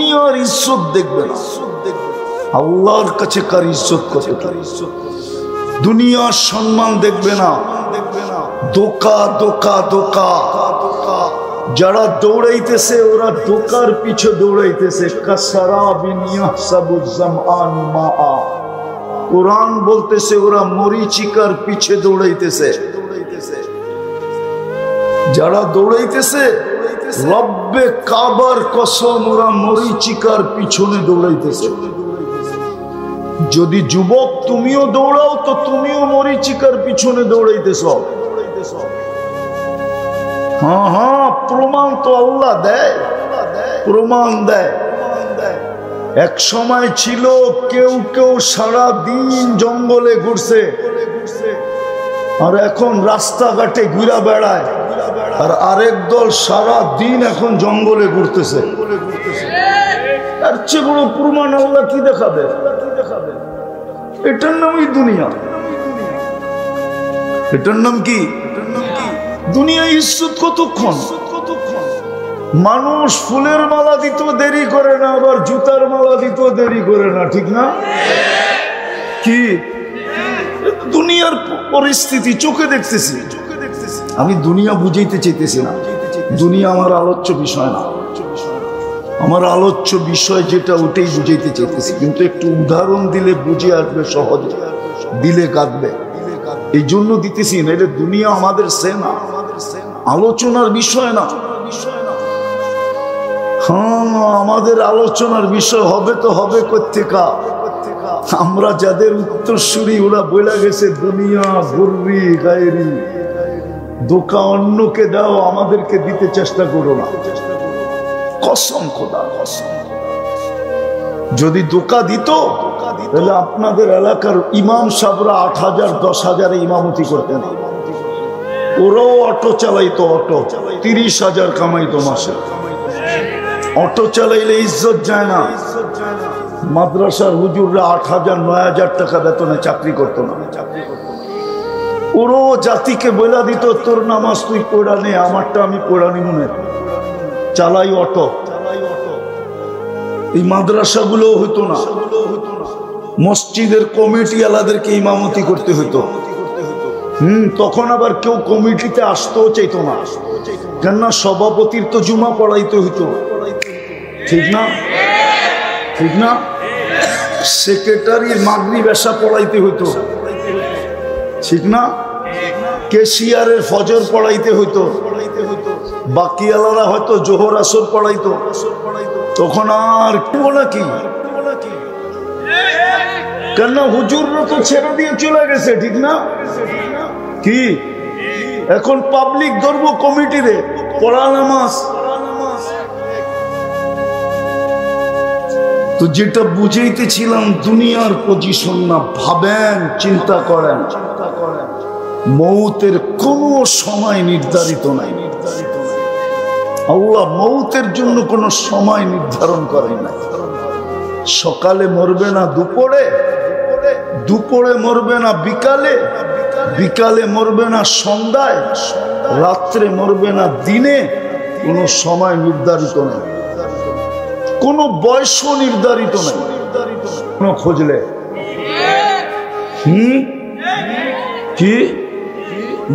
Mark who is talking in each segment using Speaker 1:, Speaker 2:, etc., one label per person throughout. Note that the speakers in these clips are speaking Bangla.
Speaker 1: দুনিয়ার ইজ্জত দেখবে না, আল্লাহর কাছে কার ইজ্জত কত, দুনিয়ার সম্মান দেখবে না। দোকা দোকা দোকা, যারা দৌড়াইতেছে ওরা দোকার পিছে দৌড়াইতেছে। কাসারাবিন ইয়াহসাবুজ জামআনু মাআ, কোরআন বলতেছে ওরা মরিচিকার পিছে দৌড়াইতেছে। যারা দৌড়াইতেছে রব্বে কাবার কসম ওরা মরিচিকার পিছনে দৌড়াইতেছে। যদি যুবক তুমিও দৌড়াও তো তুমিও মরিচিকার পিছনে দৌড়াইতেছ। হ্যাঁ হ্যাঁ, প্রমাণ তো আল্লাহ দেয়, প্রমাণ দেয়। এক সময় ছিল কেউ কেউ সারা দিন জঙ্গলে ঘুরছে, আর এখন রাস্তাঘাটে ঘুরা বেড়ায়। আর আরেক দল সারা দিন এখন জঙ্গলে ঘুরতেছে। এর চেয়ে বড় প্রমাণ আল্লাহ কি দেখাবে? এটার নামই দুনিয়া। এটার নাম কি? দুনিয়া। ইজ্জত কতক্ষণ? মানুষ ফুলের মালা দিতেও দেরি করে না, আবার জুতার মালা দিতেও দেরি করে না, ঠিক না? কি দুনিয়ার পরিস্থিতি চোখে দেখতেছি। আমি দুনিয়া বুঝাইতে চাইতেছি না, দুনিয়া আমার আলোচ্য বিষয় না। আমার আলোচ্য বিষয় যেটা ওটাই বুঝাইতে চাইতেছি, কিন্তু একটু উদাহরণ দিলে বুঝে আসবে সহজে, দিলে কাঁদবে, এই জন্য দিতেছি। না এটা দুনিয়া আমাদের সেনা, আলোচনার বিষয় না। হ্যাঁ, আমাদের আলোচনার বিষয় হবে তো হবে কোত্থেকা? আমরা যাদের উত্তরসূরি ওরা বলে গেছে দুনিয়া গুররি গায়রি, ধোঁকা অন্যকে দাও, আমাদেরকে দিতে চেষ্টা করো না। কসম খোদা কসম, যদি ধোঁকা দিত তাহলে আপনাদের এলাকার ইমাম সাহেবরা 8,000 10,000 ইমামতি করতেন। ওরাও অটো চালাইতো, অটো 30,000 কামাইতো মাসে। অটো চালাইলে ইজ্জত যায় না। মাদ্রাসার হুজুররা 8,000 9,000 টাকা বেতনে চাকরি করতো না। ওরও জাতিকে বলে দিত তোর নামাজ তুই পড়া নে, আমারটা আমি পড়া নি, মনে চালাই অটো। এই মাদ্রাসাগুলো হইতো না, মসজিদের কমিটি আলাদেরকে ইমামতি করতে হইতো। তখন আবার কেউ কমিটিতে আসতেও চাইতো না, কেননা সভাপতির তো জুমা পড়াইতে হইতো, ঠিক না? ঠিক না? সেক্রেটারির মাগরিব এশা পড়াইতে হইতো, ঠিক না? কেশিয়ারের ফজর পড়াইতে হইতো, বাকিওয়ালারা হয়তো জোহর আসর পড়াইতো। তখন আর নাকি, কেননা হুজুররা তো ছেড়ে দিয়ে চলে গেছে, ঠিক না? কি এখন পাবলিক ধর্ম কমিটিরে পড়া নামাজ। তো যেটা বুঝাইতেছিলাম দুনিয়ার পজিশন না, ভাবেন, চিন্তা করেন, মৌতের কোনো সময় নির্ধারিত নাই। আল্লাহ মৌতের জন্য কোনো সময় নির্ধারণ করে না। সকালে মরবে না দুপুরে, দুপুরে মরবে না বিকালে, বিকালে মরবে না সন্ধ্যায়, রাত্রে মরবে না দিনে। কোনো সময় নির্ধারিত নেই, কোনো বয়সও নির্ধারিত নেই। কোনো খুঁজলে কি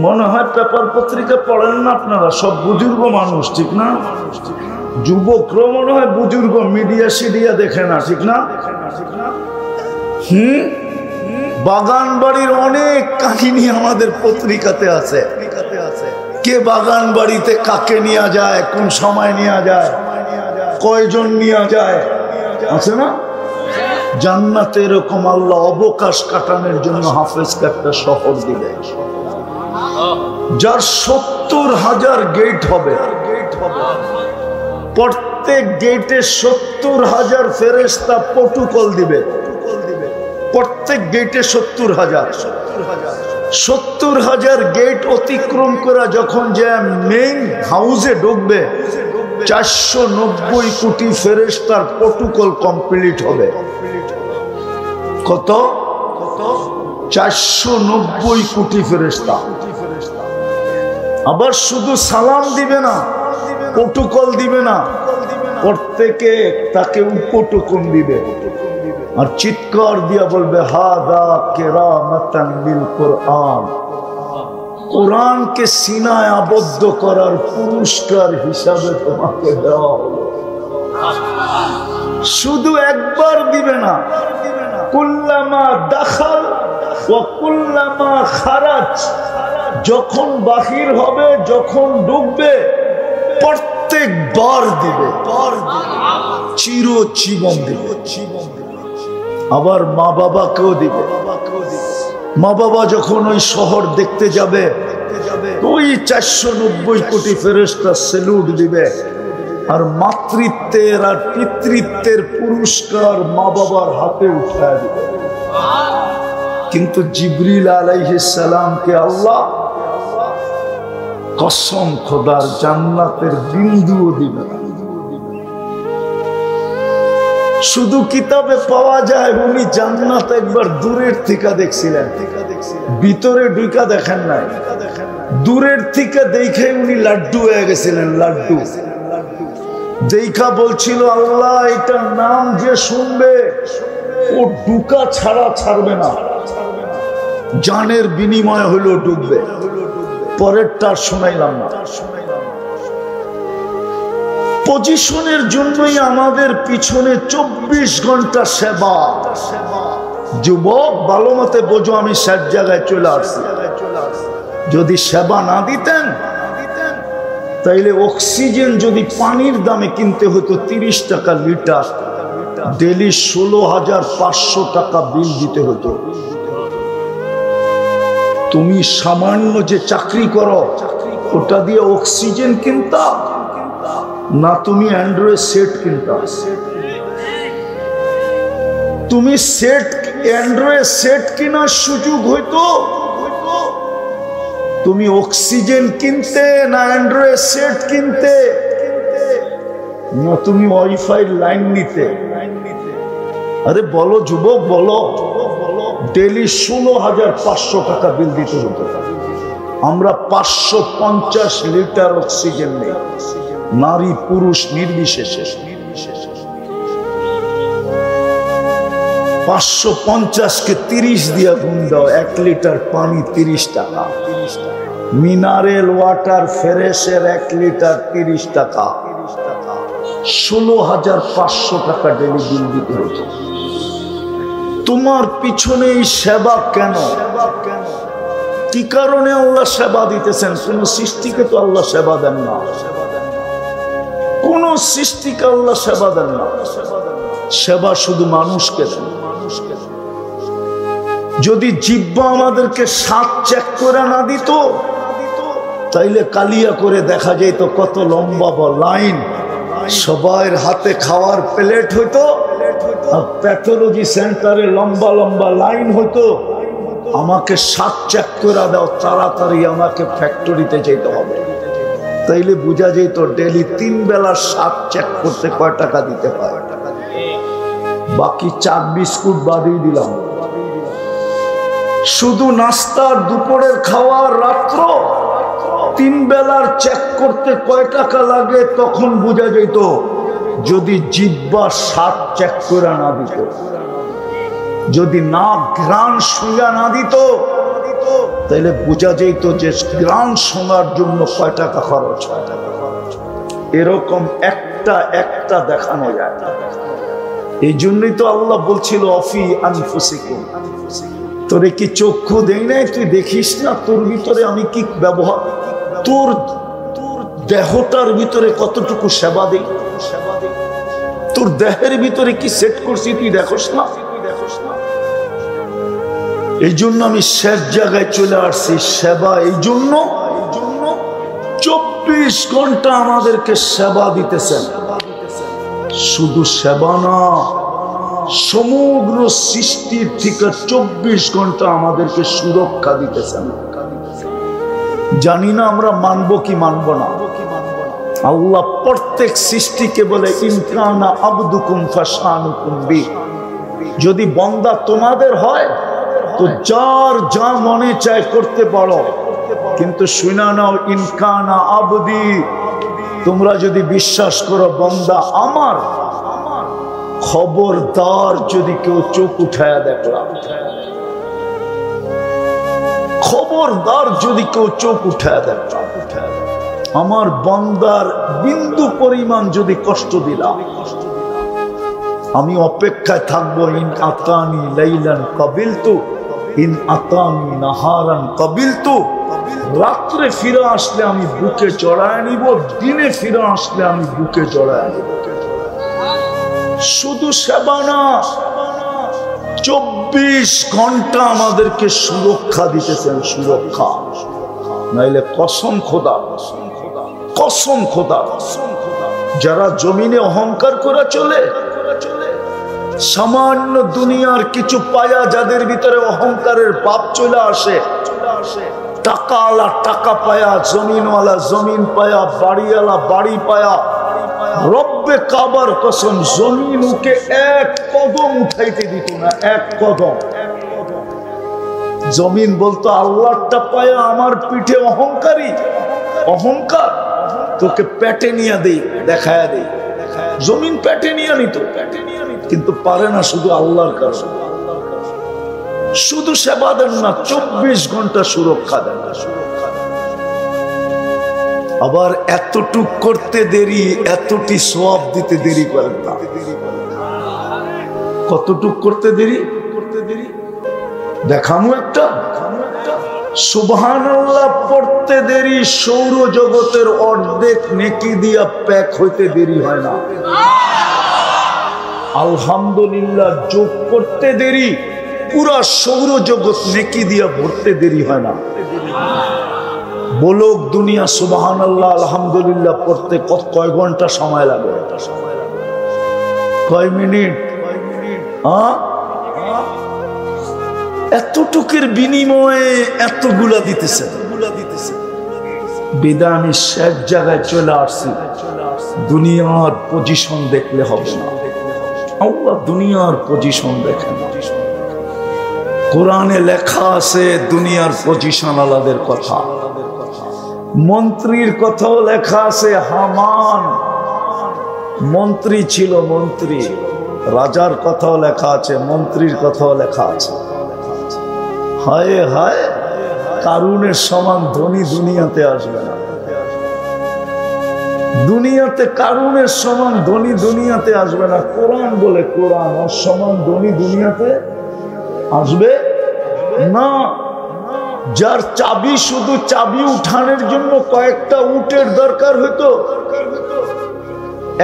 Speaker 1: মনে হয় পেপার পত্রিকা পড়েন না আপনারা? সব বুজুর্গ মানুষ, ঠিক না? যুবকরা মনে হয় বুজুর্গ, মিডিয়া সিডিয়া দেখে না, ঠিক না? বাগান বাড়ির অনেক কাহিনী আমাদের পত্রিকাতে আছে। কে বাগান বাড়িতে কাকে নিয়ে যায়, কোন সময় নিয়ে যায়, কয়জন নিয়ে যায়, আছে না? জান্নাতে এরকম আল্লাহ অবকাশ কাটানোর জন্য হাফেজকে একটা শহর দিলে, যার 70,000 গেট হবে। প্রত্যেক গেটে 70,000 ফেরেশতা প্রটোকল দিবে। প্রত্যেক গেটে 70,000 গেট অতিক্রম করা যখন যে মেইন হাউসে ঢুকবে, 490 কোটি ফেরেশতার প্রটোকল কমপ্লিট হবে। কত? 490 কোটি ফেরেশতা। আবার শুধু সালাম দিবে না, প্রটোকল দিবে না, প্রত্যেকে তাকে উপটুকুন দিবে আর চিৎকার দিয়া বলবে হাদা কেরামাতান বিল কোরআন। কোরআনকে সিনায় আবদ্ধ করার পুরস্কার হিসাবে তোমাকে দেওয়া হলো। শুধু একবার দিবে না, কুল্লামা দাখাল ওয়া কুল্লামা খারাজ, যখন বাহির হবে, যখন ঢুকবে, প্রত্যেকবার দিবে, চিরজীবন দিবে। আবার মা বাবাকেও দিবে। মা বাবা যখন ওই শহর দেখতে যাবে, ওই 490 কোটি ফেরেশতা স্যালুট দিবে, আর মাতৃত্বের আর পিতৃত্বের পুরস্কার মা বাবার হাতে উঠায় দিবে। কিন্তু জিবরিল আলাইহিস সালামকে আল্লাহ কসম খোদার জান্নাতের বিন্দুও দিবে না। শুধু কিতাবে পাওয়া যায় উনি জান্নাত একবার দূরের থেকে দেখছিলেন, ভিতরে ঢুকা দেখেন নাই। দূরের থেকে দেখে উনি লাড্ডু হয়ে গেছিলেন। লাড্ডু দেখা বলছিল, আল্লাহ এটার নাম যে শুনবে ও ঢুকা ছাড়া ছাড়বে না, জানের বিনিময় হলো ঢুকবে। পরেরটা শোনাইলাম না। পজিশনের জন্যই আমাদের পিছনে 24 ঘন্টা সেবা। যুবক ভালো মতে বোঝো, আমি সব জায়গায় চলে আসছি। যদি সেবা না দিতেন তাইলে অক্সিজেন যদি পানির দামে কিনতে হতো 30 টাকা লিটার, ডেলি 16,500 টাকা বিল দিতে হতো। তুমি সামান্য যে চাকরি করো ওটা দিয়ে অক্সিজেন কিনতা না তুমি অ্যান্ড্রয়েড সেট কিনতা? তুমি অ্যান্ড্রয়েড সেট কেনার সুযোগ হইতো, তুমি অক্সিজেন কিনতে না অ্যান্ড্রয়েড সেট কিনতে, না তুমি ওয়াইফাই লাইন নিতে? আরে বলো যুবক, বলো। ডেলি 16,500 টাকা বিল দিতে হতো। আমরা 550 লিটার অক্সিজেন নেই, নারী পুরুষ নির্বিশেষে। 550-কে 30 দিয়া গুণ দাও, 1 লিটার পানি 30 টাকা। মিনারেল ওয়াটার ফ্রেশের 1 লিটার 30 টাকা। 16,500 টাকা ডেলি বিল দিতে হতো। তোমার পিছনে এই সেবা কেন? কি কারণে আল্লাহ সেবা দিতেছেন? কোন সৃষ্টিকে তো আল্লাহ সেবা দেন না, কোন সৃষ্টিকে আল্লাহ সেবা দেন না। সেবা শুধু মানুষকে দেন। যদি জিহ্বা আমাদেরকে স্বাদ চেক করে না দিত, তাইলে কালিয়া করে দেখা যেত কত লম্বা লাইন, সবার হাতে খাওয়ার প্লেট হইতো, প্যাথোলজি সেন্টারে লম্বা লম্বা লাইন হতো। আমাকে স্বাদ চেক করে দাও, তাড়াতাড়ি আমাকে ফ্যাক্টরিতে যেতে হবে। তাইলে বোঝা যেত ডেলি 3 বেলা স্বাদ চেক করতে কয় টাকা দিতে হয়। বাকি চা বিস্কুট বাদিয়ে দিলাম। শুধু নাস্তার, দুপুরের খাওয়ার, রাত্র 3 বেলার চেক করতে কয় টাকা লাগে, তখন বোঝা যেত। যদি জিহ্বা স্বাদ চেক করে না দিত, যদি নাক ঘ্রাণ শুঁয়া না দিত, তাইলে বোঝা যেত যে ঘ্রাণ শোনার জন্য কয় টাকা খরচ হয়। এরকম একটা দেখানো যায়। এই জন্যই তো আল্লাহ বলছিল অফি আনফুসিকুম, তোরে কি চক্ষু দেই নাই? তুই দেখিস না তোর ভিতরে আমি কি ব্যবহার, তোর দেহটার ভিতরে কতটুকু সেবা দেই, তোর দেহের ভিতরে কি সেট করছি তুই দেখোস না? এই জন্য আমি শেষ জায়গায় চলে আসছি। সেবা এই জন্য 24 ঘন্টা আমাদেরকে সেবা দিতেছেন। শুধু সেবা না, সমগ্র সৃষ্টির থেকে 24 ঘন্টা আমাদেরকে সুরক্ষা দিতেছেন। জানি না আমরা মানবো কি মানবো না। আল্লাহ প্রত্যেক সৃষ্টিকে বলে ইনকানা আবদুকুম ফাশানুকুম বি, যদি বান্দা তোমাদের হয় তো যার যা মনে চায় করতে পারো, কিন্তু শুনা নাও ইনকানা আবদি তোমরা যদি বিশ্বাস করো বান্দা আমার, খবরদার যদি কেউ চোখ উঠায়া দেখলাম, খবরদার যদি কেউ চোখ উঠায়া দেখলাম, আমার বান্দার বিন্দু পরিমাণ যদি কষ্ট দিলাম, আমি অপেক্ষায় থাকবো। ইন আতানি লাইলান কাবিলতু, ইন আতানি নাহারান কাবিলতু। রাত্রে ফিরে আসলে আমি বুকে চড়ায় নিব, দিনে ফিরে আসলে আমি বুকে চড়ায় নিব। শুধু সেবা না, 24 ঘন্টা আমাদেরকে সুরক্ষা দিতেছেন, সুরক্ষা। নাইলে কসম খোদা, কসম খোদা, যারা জমিনে অহংকার করে চলে, সামান্য দুনিয়ার কিছু পায়া যাদের ভিতরে অহংকারের পাপ চলে আসে, টাকাওয়ালা টাকা পায়া, জমিনওয়ালা জমিন পায়া, বাড়িওয়ালা বাড়ি পায়া, রব্বে কাবার কসম জমিন ওকে এক কদম উঠাইতে দিত না, এক কদম। জমিন বলতো আল্লাহটা পায়া আমার পিঠে অহংকারী, অহংকার, তোকে পেটে নিয়ে দেই, দেখায়া দেই। জমিন পেটে নিয়ে নিত, কিন্তু পারে না, শুধু আল্লাহর কাছে। শুধু সেবা দেন না, 24 ঘন্টা সুরক্ষা দেন। আবার এতটুক করতে দেরি, এতটি সওয়াব দিতে দেরি করেন না। কতটুক করতে দেরি? দেখামু একটা, সুবহানাল্লাহ পড়তে দেরি সৌরজগতের অর্ধেক নেকি দিয়া প্যাক হইতে দেরি হয় না। আলহামদুলিল্লাহ যোগ করতে দেরি পুরা সৌরজগৎ নেকি দিয়া ভরতে দেরি হয় না। বলুক দুনিয়া সুবহানাল্লাহ আলহামদুলিল্লাহ পড়তে কয় ঘন্টা সময় লাগে? কয় মিনিট? এতটুকের বিনিময়ে এতগুলা দিতেছে। বিদায় আমি শেষ জায়গায় চলে আসছি। দুনিয়ার পজিশন দেখলে হবে না, আল্লাহ দুনিয়ার পজিশন দেখেন। কোরআনে লেখা আছে দুনিয়ার পজিশন আলাদের কথা, মন্ত্রীর কথাও লেখা আছে। হামান মন্ত্রী ছিল, মন্ত্রী, রাজার কথাও লেখা আছে, মন্ত্রীর কথাও লেখা আছে। হায় হায়, কারুনের সমান ধনী দুনিয়াতে আসবে না। দুনিয়াতে কারুনের সমান ধনী দুনিয়াতে আসবে না। কোরআন বলে, কোরআন ওর সমান ধনী দুনিয়াতে আসবে না। যার চাবি, শুধু চাবি উঠানোর জন্য কয়েকটা উটের দরকার হইতো,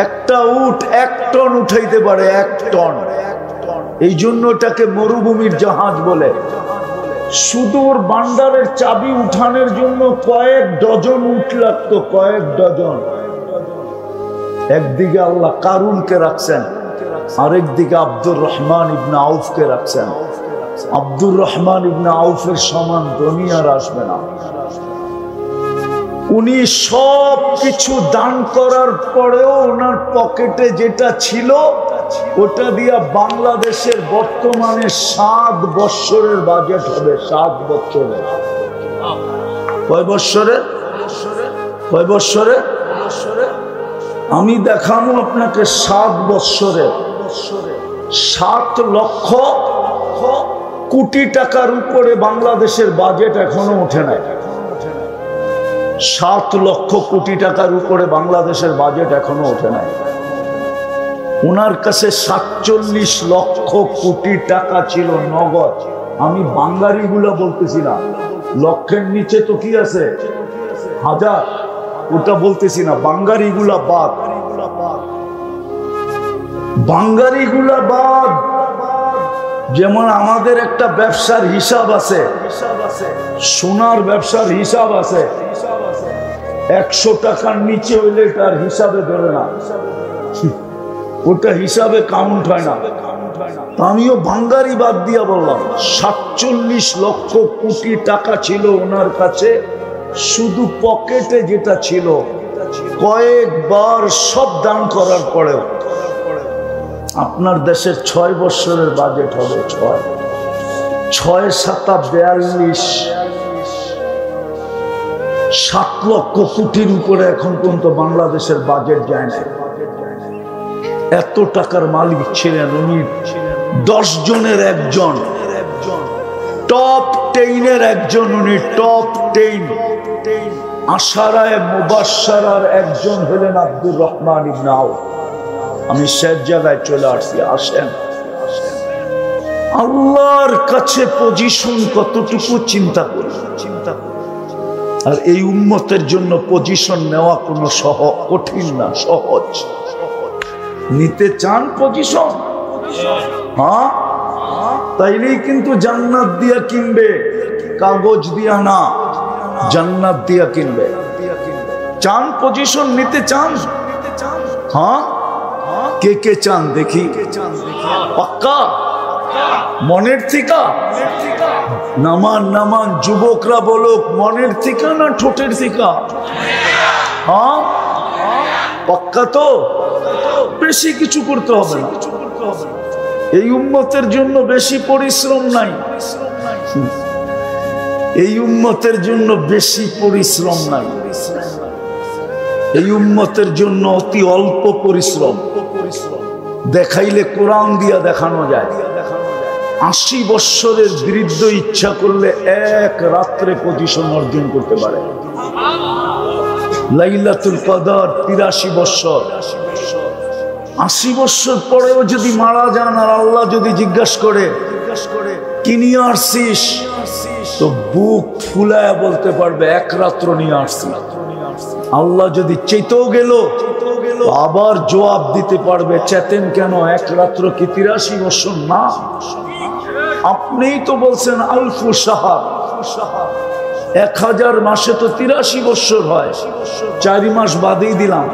Speaker 1: একটা উট 1 টন উঠাইতে পারে, 1 টন। এই জন্য এটাকে মরুভূমির জাহাজ বলে। শুধু ওর বান্ডারের চাবি উঠানোর জন্য কয়েক ডজন উট লাগতো, কয়েক ডজন। একদিকে আল্লাহ কারুনকে রাখছেন, আরেকদিকে আব্দুর রহমান ইবনে আউফকে রাখছেন। আব্দুর রহমান ইবনে আউফের সমান ধনী আর আসবে না। উনি সব কিছু দান করার পরেও ওনার পকেটে যেটা ছিল ওটা দিয়া বাংলাদেশের বর্তমানে 7 বছরের বাজেট হবে। 7 বছরের। কয় বছরের? কয় বছরের? আমি দেখাবো আপনাকে 7 বছরের 7 লক্ষ কোটি টাকার উপরে বাংলাদেশের বাজেট এখনো ওঠে নাই। 7 লক্ষ কোটি টাকার উপরে বাংলাদেশের বাজেট এখনো ওঠে নাই। ওনার কাছে 47 লক্ষ কোটি টাকা ছিল নগদ। আমি বাঙ্গারিগুলো বলতেছি না, লক্ষের নিচে তো কি আছে, হাজার, ওটা বলতেছি না। বাঙ্গারিগুলা বাদ, বাঙ্গারিগুলা বাদ। যেমন আমাদের একটা ব্যবসার হিসাব আছে, সোনার ব্যবসার হিসাব আছে। 100 টাকার নিচে হইলে তার হিসাবে ধরে না, ওটা হিসাবে কাউন্ট হয় না। আমিও বাঙ্গারি বাদ দিয়া বললাম 47 লক্ষ কোটি টাকা ছিল ওনার কাছে। শুধু পকেটে যেটা ছিল, কয়েকবার সব দান করার পরেও আপনার দেশের 6 বছরের বাজেট হবে 6 6 7 42 7 লক্ষ কোটির উপরে এখন পর্যন্ত বাংলাদেশের বাজেট যায় না। এত টাকার মালিক ছিলেন উনি। 10 জনের একজন, টপ 10-এর একজন উনি, টপ 10 আশারায়ে মুবাশশারার একজন হলেন আব্দুর রহমান ইবনে আউফ। আমি শেষ জায়গায় চলে আসছি, আসেন। আল্লাহর কাছে পজিশন কতটুকু চিন্তা করি। আর এই উম্মতের জন্য পজিশন নেওয়া কোনো কঠিন না, সহজ। নিতে চান পজিশন? হ্যাঁ, তাইলেই কিন্তু জান্নাত দিয়া কিনবে, কাগজ দিয়া না, জান্নাত দিয়া কিনবে। চান পজিশন নিতে চান? হ্যাঁ, কে কে চান দেখি? পাক্কা মনের থিকা? নামান নামান, যুবকরা বলুক, মনের থিকা না ঠোঁটের থিকা? হ্যাঁ, পাক্কা তো? বেশি কিছু করতে হবে না। এই উম্মতের জন্য বেশি পরিশ্রম নাই, এই উম্মতের জন্য বেশি পরিশ্রম নাই, এই উম্মতের জন্য অতি অল্প পরিশ্রম। দেখাইলে কোরআন দিয়া দেখানো যায়। 80 বৎসরের বৃদ্ধ ইচ্ছা করলে এক রাত্রে পজিশন অর্জন করতে পারে। লাইলাতুল কদর 83 বৎসর। 80 বৎসর পরেও যদি মারা যান আর আল্লাহ যদি জিজ্ঞাসা করে কি নিয়ে আসছিস, তো বুক ফুলায় বলতে পারবে এক রাত্র নিয়ে আসছি। আল্লাহ যদি চেতেও গেল আবার জবাব দিতে পারবে, চেতেন কেন, এক রাত্র কি 83 বৎসর না? আপনিই তো বলছেন আলফু শাহর, 1000 মাসে তো 83 বৎসর হয়, 4 মাস বাদেই দিলাম।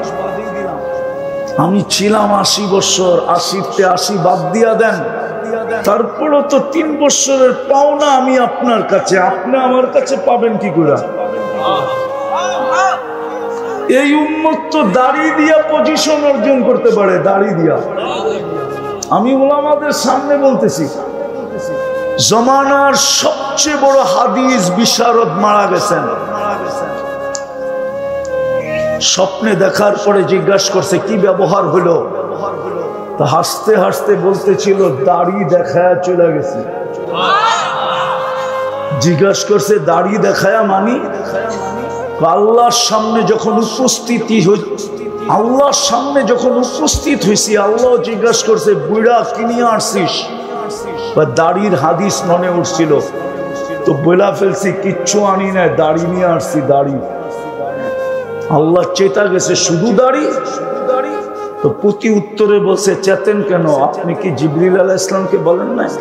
Speaker 1: আমি ছিলাম 80 বৎসর, 80-তে 80 বাদ দিয়া দেন, তারপরও তো 3 বৎসরের পাওনা আমি আপনার কাছে, আপনি আমার কাছে পাবেন কি করে? এই উম্মত তো দাড়ি দিয়া পজিশন অর্জন করতে পারে, দাড়ি দিয়া। আমি উলামাদের সামনে বলতেছি, জমানার সবচেয়ে বড় হাদিস বিশারদ মারা গেছেন। স্বপ্নে দেখার পরে জিজ্ঞাসা করছে কি ব্যবহার হলো, তা হাসতে হাসতে বলতেছিল দাড়ি দেখায় চলে গেছে। জিজ্ঞাসা করছে দাড়ি দেখায়া মানি? আল্লাহর সামনে যখন উপস্থিতি আল্লাহর সামনে যখন উপস্থিত হয়েছি, আল্লাহ জিজ্ঞাসা করছে বুড়া কি নিয়ে আসছিস? বা দাড়ির হাদিস মনে উঠছিল, তো বলা ফেলছি কিচ্ছু আনি না, দাড়ি নিয়ে আসছি, দাড়ি। আল্লাহ চেতা গেছে শুধু দাড়ি? তো প্রতি উত্তরে বলছে চেতেন কেন, আপনি কি জিবরিল আলাইহিস সালামকে বলেন নাই?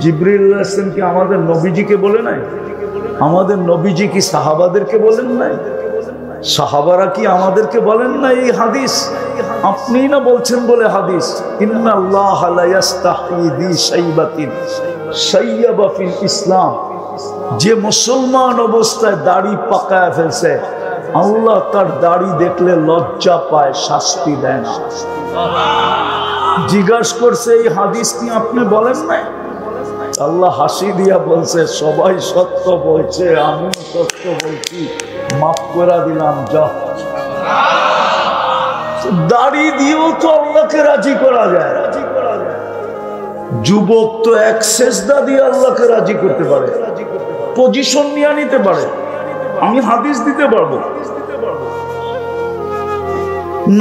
Speaker 1: জিবরিল আলাইহিস সালাম কি আমাদের নবীজিকে বলে নাই? আমাদের নবীজি কি সাহাবাদেরকে বলেন নাই? সাহাবারা কি আমাদেরকে বলেন নাই এই হাদিস? আপনি না বলছেন বলে হাদিস, ইন্নাল্লাহ লা ইস্তাহি বি শাইবাতিন শাইয়াবা ফিল ইসলাম। যে মুসলমান অবস্থায় দাড়ি পাকায় ফেলছে, আল্লাহ তার দাড়ি দেখলে লজ্জা পায়, শাস্তি দেয় না। জিজ্ঞাসা করছে এই হাদিস কি আপনি বলেন নাই? আল্লাহ হাসি দিয়া বলছে সবাই সত্য বলছে, আমি সত্য বলছি, মাফ করে দিলাম, যা। দাড়ি দিয়েও তো আল্লাহকে রাজি করা যায়। যুবক তো এক সেজদা দিয়ে আল্লাহকে রাজি করতে পারে, পজিশন নিয়ে নিতে পারে। আমি হাদিস দিতে পারবো।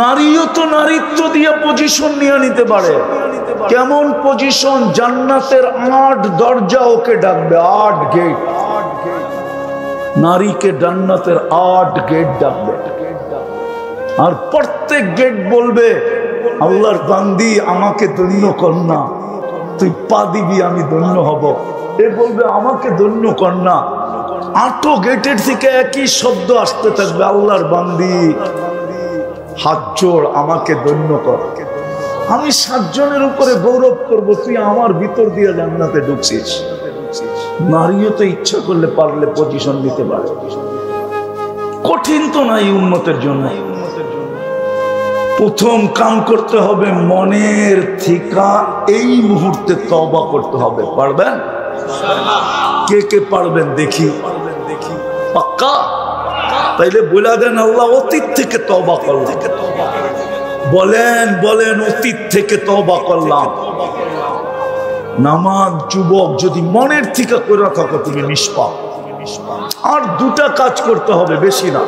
Speaker 1: নারীও তো নারীত্ব দিয়ে পজিশন নিয়ে নিতে পারে। কেমন পজিশন? জান্নাতের 8 দরজা ওকে ডাকবে, 8 গেট। নারীকে জান্নাতের 8 গেট ডাকবে, আর প্রত্যেক গেট বলবে আল্লাহর বান্দি আমাকে ধন্য কর না, তুই পা দিবি আমি ধন্য হব। এ বলবে আমাকে ধন্য কর না। 8 গেটের থেকে একই শব্দ আসতে থাকবে, আল্লাহর বান্দি হাত জোড় আমাকে ধন্য কর। আমি 7 জনের উপরে গৌরব করব, তুই আমার ভিতর দিয়ে জান্নাতে ঢুকছিস। নারীও তো ইচ্ছা করলে পারলে পজিশন দিতে পারে। কঠিন তো নাই উম্মতের জন্য। প্রথম কাম করতে হবে মনের থিকা এই মুহূর্তে তওবা করতে হবে। পারবেন? কে কে পারবেন দেখি? পাক্কা? তাইলে বলে দেন আল্লাহ অতীত থেকে তওবা করলাম, বলেন বলেন অতীত থেকে তওবা করলাম। নামাজ যুবক যদি মনের থেকে করে থাকো তুমি নিষ্পাপ। আর দুটা কাজ করতে হবে, বেশি না।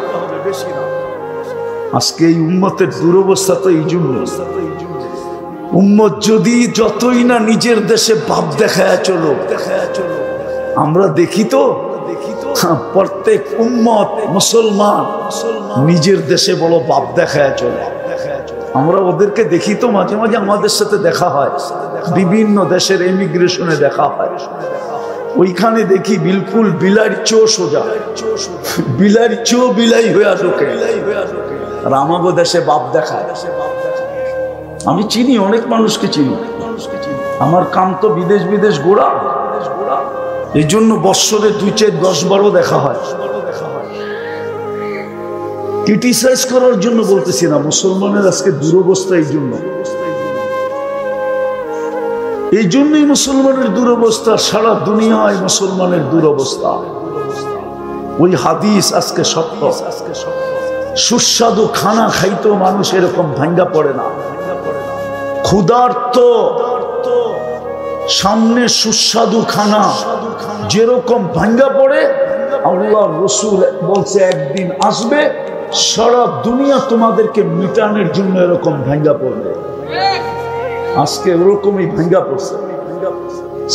Speaker 1: আজকে এই উম্মতের দুরবস্থা তো এই জন্য, উম্মত যদি যতই না নিজের দেশে বাপ দেখায় চলো, আমরা দেখি তো প্রত্যেক উম্মত মুসলমান নিজের দেশে বড় বাপ দেখায় চলে। আমরা ওদেরকে দেখি তো মাঝে মাঝে, আমাদের সাথে দেখা হয়, বিভিন্ন দেশের ইমিগ্রেশনে দেখা হয়, ওইখানে দেখি বিলকুল বিলার চো সোজা, বিলার চো বিলাই হয়ে ঢোকে, আর আমাগো দেশে বাপ দেখায়। আমি চিনি, অনেক মানুষকে চিনি, আমার কাম তো বিদেশ বিদেশ ঘোরা, এই জন্য বৎসরে 2-4-10-12 দেখা হয়। ক্রিটিসাইজ করার জন্য বলতেছি না, মুসলমানের আজকে দুরবস্থা এই জন্য, এই জন্যই মুসলমানের দুরবস্থা, সারা দুনিয়ায় মুসলমানের দুরবস্থা। ওই হাদিস আজকে সত্য, সুস্বাদু খানা খাইতো মানুষ এরকম ভাঙ্গা পড়ে না। ক্ষুধার্ত সামনে সুস্বাদু খানা যেরকম ভাঙ্গা পড়ে, আল্লাহ রসুল বলছে একদিন আসবে সারা দুনিয়া তোমাদেরকে মিটানোর জন্য এরকম ভাঙ্গা পড়বে। আজকে ওরকমই ভাঙ্গা পড়ছে।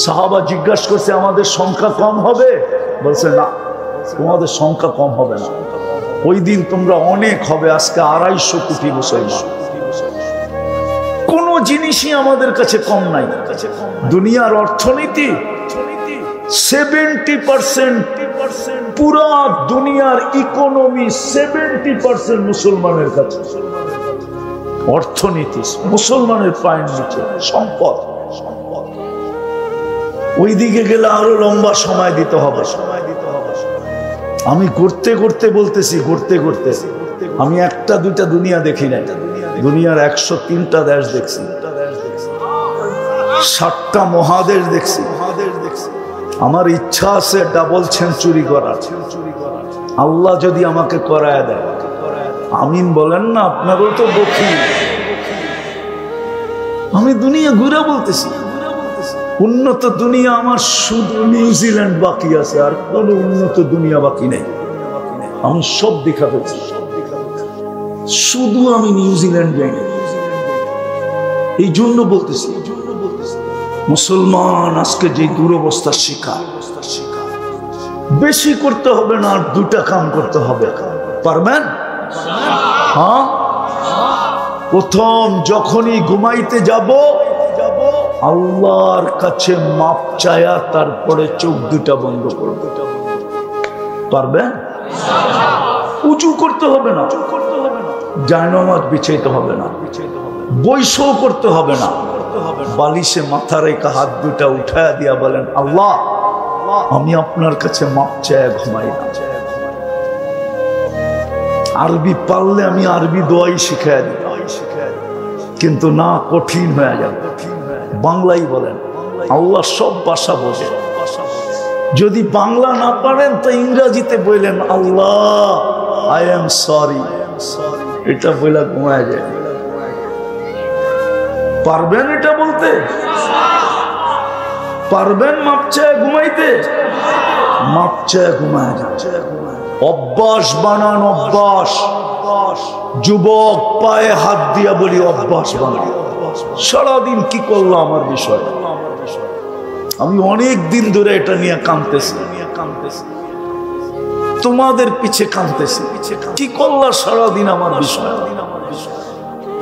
Speaker 1: সাহাবা জিজ্ঞাসা করছে আমাদের সংখ্যা কম হবে? বলছে না, তোমাদের সংখ্যা কম হবে না, ওই দিন তোমরা অনেক হবে। আজকে 250 কোটি মুসলমান, কোন জিনিসই আমাদের কাছে কম নাই। দুনিয়ার অর্থনীতি 70%, পুরা দুনিয়ার ইকোনমি 70% মুসলমানের কাছে। অর্থনীতি মুসলমানের পায়ের নিচে, সম্পদ। ওই দিকে গেলে আরো লম্বা সময় দিতে হবে। আমি ঘুরতে ঘুরতে বলতেছি, ঘুরতে ঘুরতে আমি 1-2টা দুনিয়া দেখি নাই, দুনিয়ার 103টা দেশ দেখছি, 7টা মহাদেশ দেখছি। আমার ইচ্ছা আছে ডাবল সেঞ্চুরি করার, আল্লাহ যদি আমাকে করায় দেয়। আমিন বলেন না, আপনারও তো বকি। আমি দুনিয়া ঘুরে বলতেছি, উন্নত দুনিয়া আমার শুধু নিউজিল্যান্ড বাকি আছে, আর কোন উন্নত দুনিয়া বাকি নেই। আমি সব দেখা ফেলছি, শুধু আমি নিউজিল্যান্ড যাই না। এই জন্য বলতেছি মুসলমান আজকে যে দুরবস্থার শিকার, বেশি করতে হবে না, আর 2টা কাম করতে হবে। পারবেন? হ্যাঁ, প্রথম যখনই ঘুমাইতে যাব আল্লাহর কাছে মাপ চায়া, তারপরে চোখ 2টা বন্ধ করব। পারবেন? উঁচু করতে হবে না, জায়নামাজ বিছাইতে হবে না, বৈশও করতে হবে না, বালিশে মাথা রেখে হাত 2টা উঠায়া দিয়া বলেন আল্লাহ আমি আপনার কাছে মাপ চায়া ঘুমাই না। আরবি পারলে আমি আরবি দোয়াই শিখাই দিই, কিন্তু না, কঠিন হয়ে যাবে। বাংলাই বলেন, আল্লাহ সব ভাষা বোঝে। যদি বাংলা না পারেন তো ইংরেজিতে বললেন আল্লাহ আই এম সরি, এটা বলে ঘুমায় যায়। পারবেন এটা বলতে? পারবেন মাপ চায় ঘুমাইতে? মাপ চায় ঘুমায় যাচ্ছে। অভ্যাস বানান, অভ্যাস। যুবক পায়ে হাত দিয়া বলি অভ্যাস বানান। সারাদিন কি করলো আমার বিষয়, আমি অনেক দিন ধরে এটা নিয়ে কাঁদতেছি, তোমাদের পিছে কাঁদতেছি। কি করলা সারাদিন আমার বিষয়,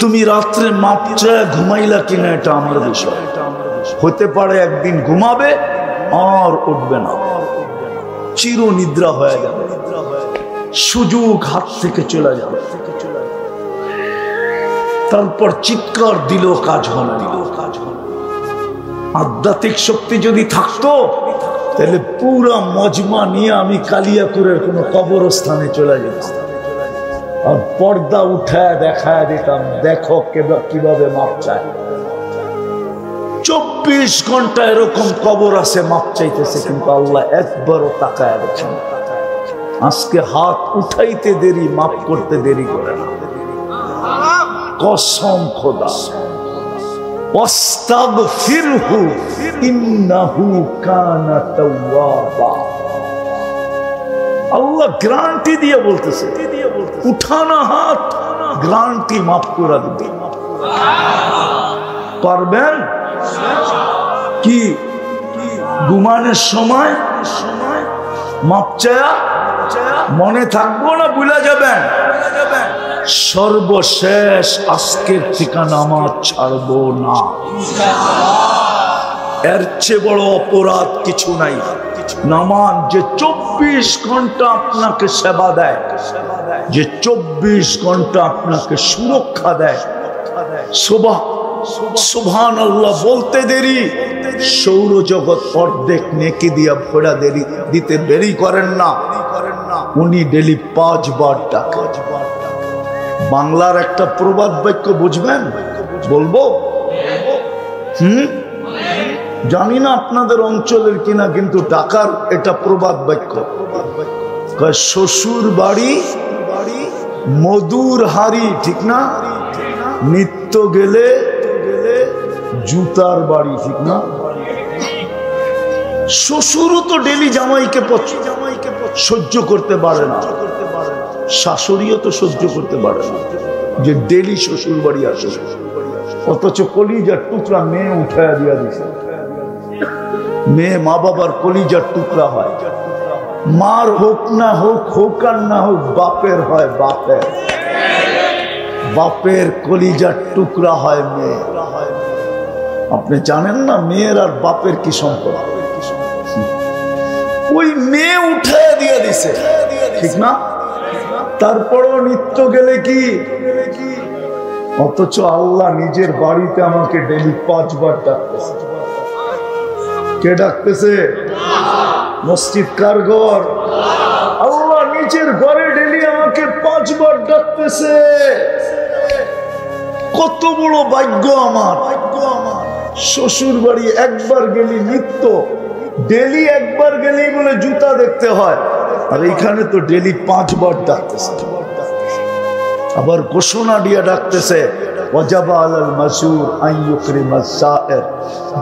Speaker 1: তুমি রাত্রে মাপ চায় ঘুমাইলা কিনা এটা আমার বিষয়। হতে পারে একদিন ঘুমাবে আর উঠবে না, চির নিদ্রা হয়ে যাবে, সুযোগ হাত থেকে চলে যাবে। তারপর চিৎকার দিল কাজ হলো না। আধ্যাত্মিক শক্তি যদি থাকতো তাহলে পুরা মজমা নিয়ে আমি কালিয়াকুরের কোন কবরস্থানে চলে যেতাম, আর পর্দা উঠায় দেখায় দিতাম, দেখো কিভাবে মাপ চায়। 24 ঘন্টা এরকম কবর আছে মাপ চাইতেছে, কিন্তু আল্লাহ একবারও তাকায় দেখেন। আজকে হাত উঠাইতে দেরি, মাফ করতে দেরি করে না। কসম খোদা, ওয়াস্তাগফিরহু ইন্নাহু কানা তাওয়াবা। আল্লাহ গ্যারান্টি দিয়ে বলতেছে, উঠানা হাত, গ্যারান্টি মাফ করে দিবে। পারবেন কি? ঘুমানোর সময় মাপ চায়া মনে থাকবো না ভুলে যাবেন? সর্বশেষ আজকের থেকে নামাজ ছাড়বো না। এর চেয়ে বড় অপরাধ কিছু নাই। নামাজ যে 24 ঘন্টা আপনাকে সেবা দেয়, যে 24 ঘন্টা আপনাকে সুরক্ষা দেয়, সুবহানাল্লাহ বলতে দেরি, সৌরজগৎ অর্ধেক নেকি দিয়া ভরা দেরি দিতে দেরি করেন না। উনি ডেলি 5 বার ডাকেন। বাংলার একটা প্রবাদ বাক্য বুঝবেন? বলবো? জানি না আপনাদের অঞ্চলের কিনা, কিন্তু ঢাকার এটা প্রবাদ বাক্য। শ্বশুর বাড়ি মধুর হাড়ি, ঠিক না? নিত্য গেলে জুতার বাড়ি, ঠিক না? শ্বশুরও তো ডেলি জামাইকে সহ্য করতে পারে না, শাশুড়িও তো সহ্য করতে পারে না যে ডেলি শ্বশুর বাড়ি আসে। অথচ কলিজার টুকরা মেয়ে উঠায়া দিয়া দিছে। মেয়ে মা বাবার কলিজার টুকরা হয়। মার হোক না হোক, হোক আর না হোক, বাপের হয়। বাপের কলিজার টুকরা হয় মেয়ে। আপনি জানেন না মেয়ের আর বাপের কি সম্পর্ক? ওই মেয়ে উঠায়া দিয়া দিছে, ঠিক না? তারপরও নিত্য গেলে কি? অথচ আল্লাহ নিজের বাড়িতে আমাকে ডেলি 5 বার ডাকতেছে। কে ডাকতেছে? মসজিদ কার ঘর? আল্লাহ নিজের ঘরে ডেলি আমাকে 5 বার ডাকতেছে। কত বড় ভাগ্য আমার! শ্বশুর বাড়ি একবার গেলি নিত্য, ডেলি একবার গেলেই বলে জুতা দেখতে হয়, আর এখানে তো ডেলি 5 বার ডাকতেছে। আবার ঘোষণা দিয়ে ডাকতেছে, ওয়াজাবা আলাল মাসুর আন ইউকরিমাস সায়ের।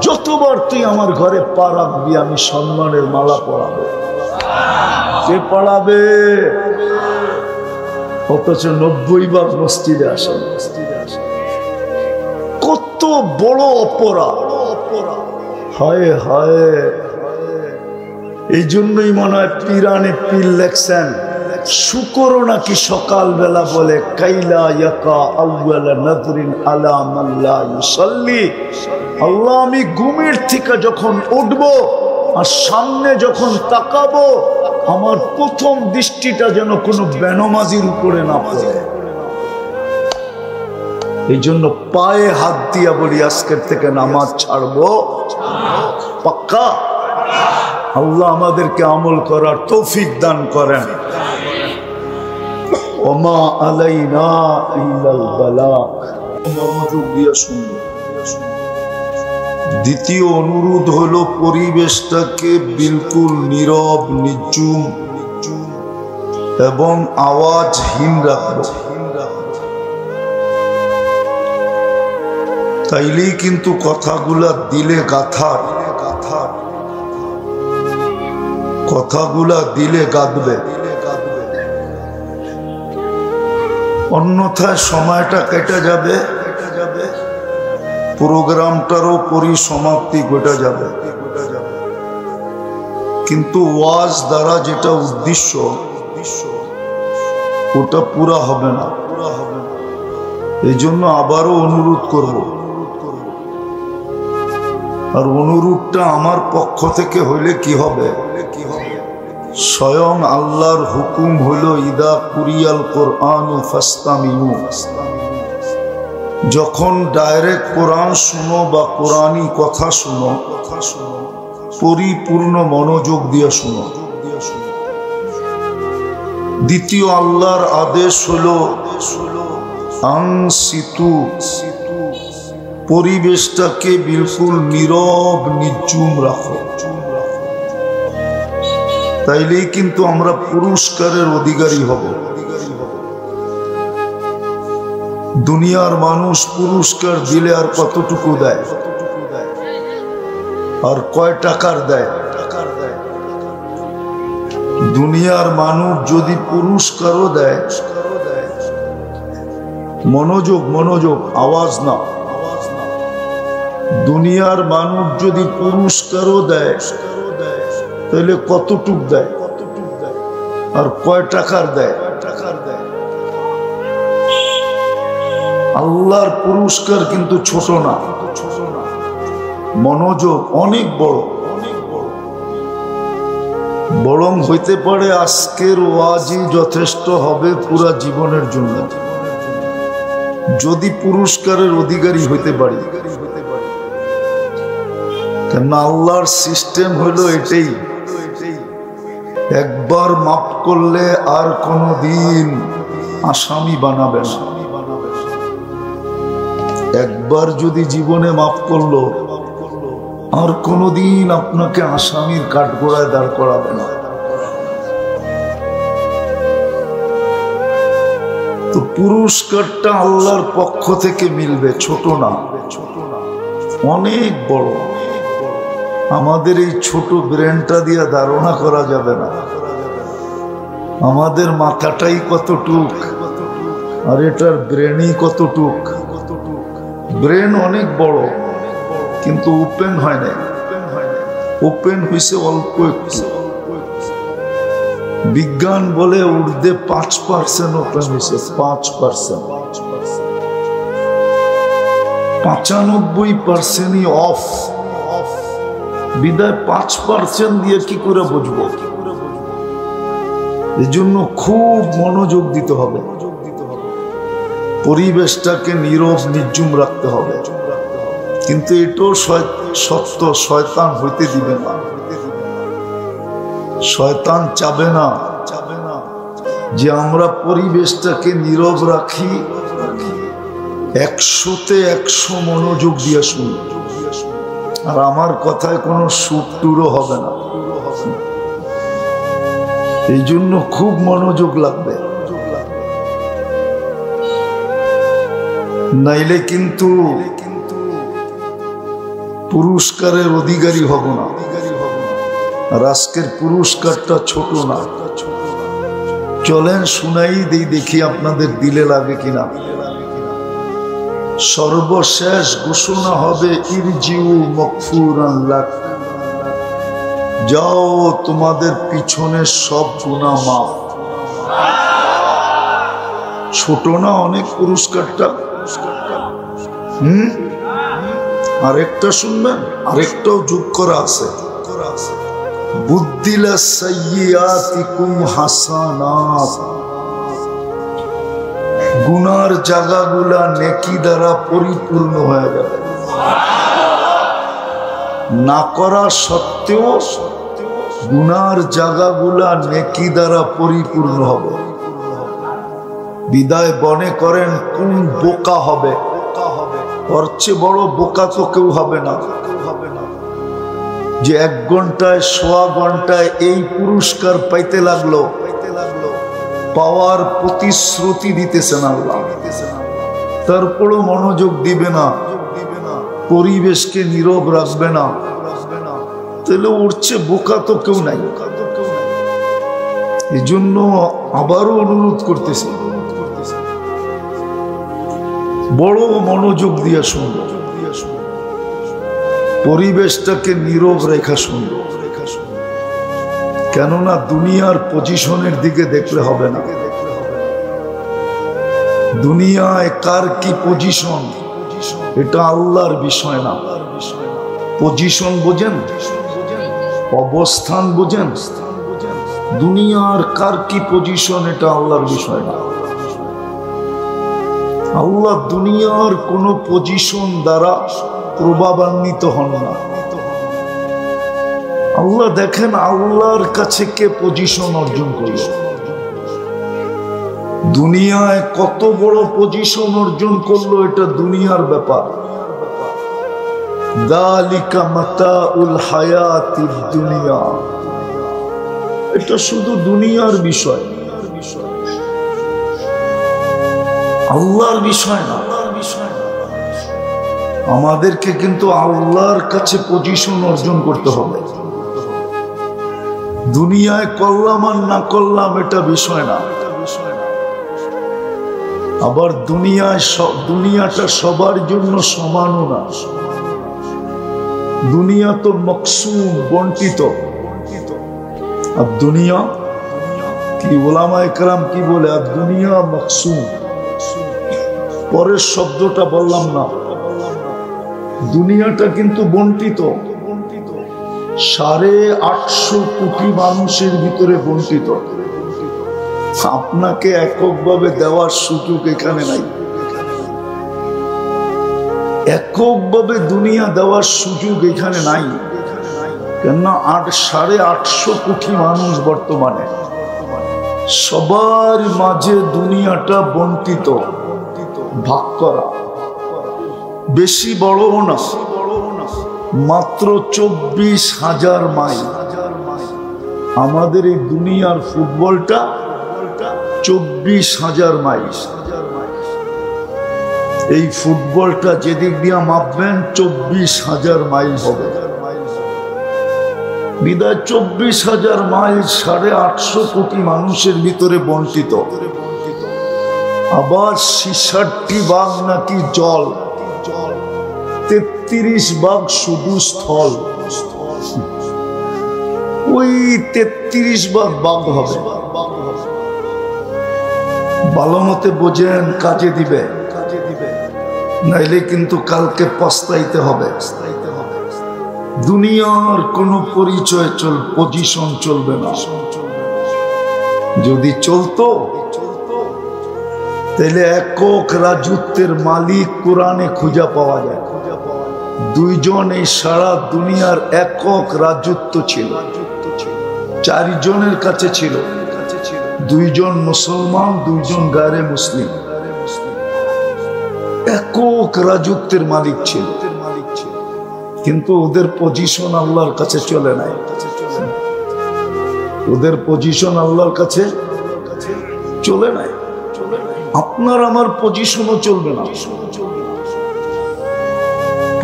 Speaker 1: যতবার তুই আমার ঘরে পা রাখবি আমি সম্মানের মালা পরাবো। কে পড়াবে? অথচ 90 বার মসজিদে আসে। কত বড় অপরাধ! হায় হায়! এই জন্যই মনে হয় পিরানে পীর লেখছেন, শুকর নাকি সকালবেলা বলে কাইলা ইয়াকা আউয়ালা নাযরিন আলা মান লা ইউসাল্লি। আল্লাহ, আমি ঘুমের থেকে যখন উঠব আর সামনে যখন তাকাবো, আমার প্রথম দৃষ্টিটা যেন কোনো বেনমাজির উপরে না পড়ে। এই জন্য পায়ে হাত দিয়া বলি, আজকের থেকে নামাজ ছাড়বো পাক্কা। আল্লাহ আমাদেরকে আমল করার তৌফিক দান করেন। ওমা আলাইনা ইল্লাল বালাগ। মনোযোগ দিয়ে শুনুন। দ্বিতীয় অনুরোধ হলো পরিবেশটাকে বিলকুল নীরব, নিঝুম এবং আওয়াজহীন রাখবো। তাইলেই কিন্তু কথাগুলা দিলে গাথার, কথাগুলা দিলে গাঁথবে। অন্যথায় সময়টা কেটে যাবে, প্রোগ্রামটারও পরিসমাপ্তি ঘটে যাবে। কিন্তু ওয়াজ দ্বারা যেটা উদ্দেশ্য ওটা পুরা হবে না। এই জন্য আবারও অনুরোধ করব, আর অনুরোধটা আমার পক্ষ থেকে হইলে কি হবে? স্বয়ং আল্লাহর হুকুম হলো ইদা কুরিয়াল কোরআনু ফাসতামিউ। যখন ডাইরেক্ট কোরআন শুনো বা কোরআনী কথা শুনো, পরিপূর্ণ মনোযোগ দিয়ে শুনো। দ্বিতীয় আল্লাহর আদেশ হলো আনসিতু, পরিবেশটাকে বিলকুল নীরব নিঝুম রাখো। তাইলেই কিন্তু আমরা পুরস্কারের অধিকারী হব। দুনিয়ার মানুষ পুরস্কার দিলে আর কতটুকু দেয়, আর কয় টাকার দেয়? দুনিয়ার মানুষ যদি পুরস্কারও দেয়, মনোযোগ মনোযোগ, আওয়াজ না, দুনিয়ার মানুষ যদি পুরস্কারও দেয় তাহলে কতটুক দেয় আর কয় টাকার দেয়? আল্লাহর পুরস্কার কিন্তু ছোট না, মনোযোগ অনেক বড়। বরং হইতে পারে আজকের ওয়াজই যথেষ্ট হবে পুরা জীবনের জন্য, যদি পুরস্কারের অধিকারী হইতে পারি। কেন আল্লাহর সিস্টেম হলো এটাই, একবার মাফ করলে আর কোনদিন আসামি বানাবে না। একবার যদি জীবনে মাফ করলো আর কোনদিন আপনাকে আসামির কাঠগড়ায় দাঁড় করাবে না। তো পুরস্কারটা আল্লাহর পক্ষ থেকে মিলবে, ছোট না, অনেক বড়। আমাদের এই ছোট ব্রেনটা দিয়ে ধারণা করা যাবে না আমাদের মাথাটাই কতটুক আর এটার ব্রেনই কতটুক। ব্রেন অনেক বড় কিন্তু ওপেন হয় না, ওপেন হয়েছে অল্প একটু। বিজ্ঞান বলে ঊর্ধ্বে 5% ওপেন হয়েছে, 5%। 95%ই অফ। বিদায় 5% দিয়ে কি করে বুঝবো? এই জন্য খুব মনোযোগ দিতে হবে, পরিবেশটাকে নীরব নির্জুম রাখতে হবে। কিন্তু এটাও সত্য, শয়তান হইতে দিবে না। শয়তান চাবে না যে আমরা পরিবেশটাকে নীরব রাখি, 100-তে 100 মনোযোগ দিয়ে শুনি, আর আমার কথায় কোনো সুর টুরও হবে না। এই জন্য খুব মনোযোগ লাগবে, নাইলে কিন্তু পুরস্কারের অধিকারী হব না। আর আজকের পুরস্কারটা ছোট না। চলেন শুনাই দেই, দেখি আপনাদের দিলে লাগে কিনা। সর্বশেষ ঘোষণা হবে ইরজিউ মাগফুরান লাক, যাও তোমাদের পিছনের সব গুনাহ মাফ। ছোট না অনেক পুরস্কারটা? আরেকটা শুনবেন, আরেকটাও যোগ করা আছে। বুদ্দিলা সাইয়্যাতিকুম হাসানাত, গুনার জায়গাগুলা নেকি দ্বারা পরিপূর্ণ হয়ে যাবে। না করা সত্ত্বেও গুনার জায়গাগুলা নেকি দ্বারা পরিপূর্ণ হবে। বিদায় বনে করেন কোন বোকা হবে? ওর চেয়ে বড় বোকা তো কেউ হবে না, যে 1 ঘন্টায় 1.25 ঘন্টায় এই পুরস্কার পাইতে লাগলো, পাওয়ার প্রতিশ্রুতি দিতেছেন আল্লাহ, তারপরও মনোযোগ দিবে না, পরিবেশকে নীরব রাখবে না, তাহলে উঠছে বোকা তো কেউ নাই। এই জন্য আবারও অনুরোধ করতেছি, বড় মনোযোগ দিয়ে শুনবো, পরিবেশটাকে নীরব রেখা শুনবো। কেননা দুনিয়ার পজিশনের দিকে দেখলে হবে না। দুনিয়ায় কার কি পজিশন এটা আল্লাহর বিষয় না। পজিশন বোঝেন, অবস্থান বোঝেন, দুনিয়ার কার কি পজিশন এটা আল্লাহর বিষয় না। আল্লাহ দুনিয়ার কোন পজিশন দ্বারা প্রভাবান্বিত হন না। আল্লাহ দেখেন আল্লাহর কাছে কে পজিশন অর্জন করল। দুনিয়ায় কত বড় পজিশন অর্জন করলো এটা দুনিয়ার ব্যাপার। যালিকা মাতাউল হায়াতিদ দুনিয়া, এটা শুধু দুনিয়ার বিষয়, আল্লাহর বিষয় না। আমাদেরকে কিন্তু আল্লাহর কাছে পজিশন অর্জন করতে হবে। দুনিয়ায় করলাম আর না করলাম এটা বিষয় না। আবার দুনিয়াটা সবার জন্য সমানও না। দুনিয়া তো মকসুম, বন্টিত। আর দুনিয়া কি ওলামা ইকরাম কি বলে, আর দুনিয়া মকসুম। পরের শব্দটা বললাম না, দুনিয়াটা কিন্তু বন্টিত। 850 কোটি মানুষের ভিতরে বন্টিত। আপনাকে এককভাবে দেওয়ার সুযোগ এখানে নাই। এককভাবে দুনিয়া দেওয়ার সুযোগ এখানে নাই। কেননা 850 কোটি মানুষ বর্তমানে, সবার মাঝে দুনিয়াটা বন্টিত, ভাগ করা। বেশি বড়ও না, মাত্র 24,000 মাইল। আমাদের এই দুনিয়ার ফুটবলটা 24,000 মাইল। এই ফুটবলটা যেদিক দিয়ে মাপবেন 24,000 মাইল হবে। বিদায় 24,000 মাইল 850 কোটি মানুষের ভিতরে বন্টিত। আবার 66 ভাগ নাকি জল, 33 ভাগ শুধু স্থল। ওই 33 ভাগ বাঘ হবে। ভালো মতে বোঝেন, কাজে দিবে, নাইলে কিন্তু কালকে পস্তাইতে হবে। দুনিয়ার কোনো পরিচয় পজিশন চলবে না। যদি চলতো তাহলে একক রাজত্বের মালিক কোরআনে খুঁজে পাওয়া যায়। 2 জন এই সারা দুনিয়ার একক রাজত্ব ছিল। 4 জনের কাছে ছিল, 2 জন মুসলমান, 2 জন গায়রে মুসলিম। একক রাজত্বের মালিক ছিল, কিন্তু ওদের পজিশন আল্লাহর কাছে চলে নাই। ওদের পজিশন আল্লাহর কাছে চলে নাই। আপনার আমার পজিশনও চলবে না।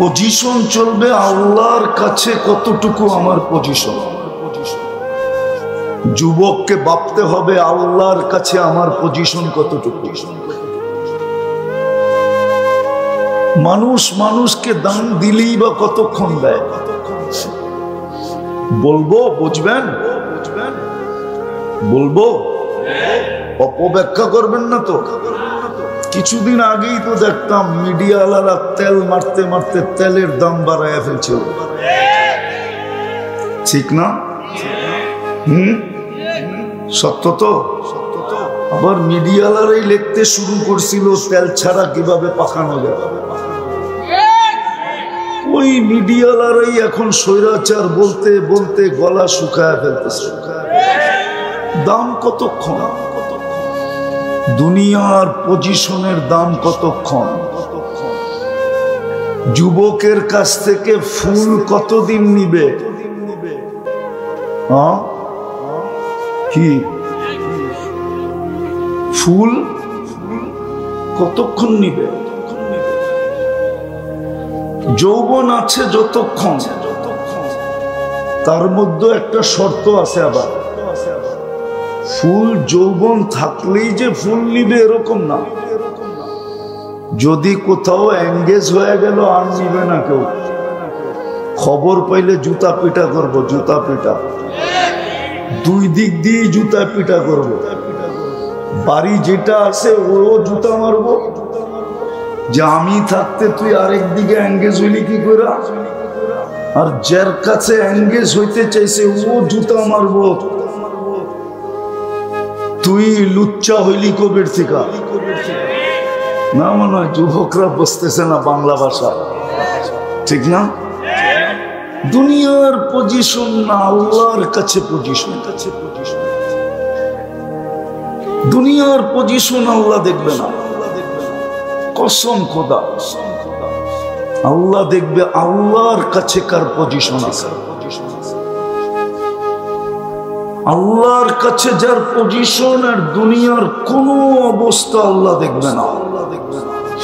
Speaker 1: পজিশন চলবে আল্লাহর কাছে কতটুকু আমার পজিশন। যুবককে ভাবতে হবে আল্লাহর কাছে আমার পজিশন কতটুকু। মানুষ মানুষকে দান দিলেই বা কতক্ষণ দেয় বলবো, বুঝবেন? বলবো, অপব্যাখ্যা করবেন না তো। কিছুদিন আগেই তো দেখতাম মিডিয়াওয়ালারা তেল মারতে মারতে তেলের দাম বাড়াইয়া ফেলছিল, ঠিক না? সত্য তো। আবার মিডিয়াওয়ালারাই লিখতে শুরু করছিল তেল ছাড়া কিভাবে পাকানো যায়। ওই মিডিয়াওয়ালারাই এখন স্বৈরাচার বলতে বলতে গলা শুকায় ফেলতেছে। দাম কতক্ষণ? দুনিয়ার পজিশনের দাম কতক্ষণ? যুবকের কাছ থেকে ফুল কতদিন নিবে? কি ফুল কতক্ষণ নিবে? যৌবন আছে যতক্ষণ, তার মধ্যে একটা শর্ত আছে। আবার ফুল যৌবন থাকলেই যে ফুল নিবে এরকম না। যদি কোথাও এঙ্গেজ হয়ে গেল আর নিবে না কেউ। খবর পাইলে জুতা পিটা করব, জুতা পিটা। 2 দিক দিয়ে জুতা পিটা করব। বাড়ি যেটা আছে ও জুতা মারবো, যে আমি থাকতে তুই আরেক দিকে এঙ্গেজ হইলি কি করে। আর যার কাছে এঙ্গেজ হইতে চাইছে ও জুতা মারবো, তুই লুচ্চা হইলি কবির থেকে। না মনে হয় যুবকরা বসতেছে না বাংলা ভাষা, ঠিক না? দুনিয়ার পজিশন না, আল্লাহর কাছে পজিশন। দুনিয়ার পজিশন আল্লাহ দেখবে না, কসম খোদা। আল্লাহ দেখবে আল্লাহর কাছে কার পজিশন আছে। আল্লাহর কাছে যার পজিশন আর দুনিয়ার কোনো অবস্থা আল্লাহ দেখবে না।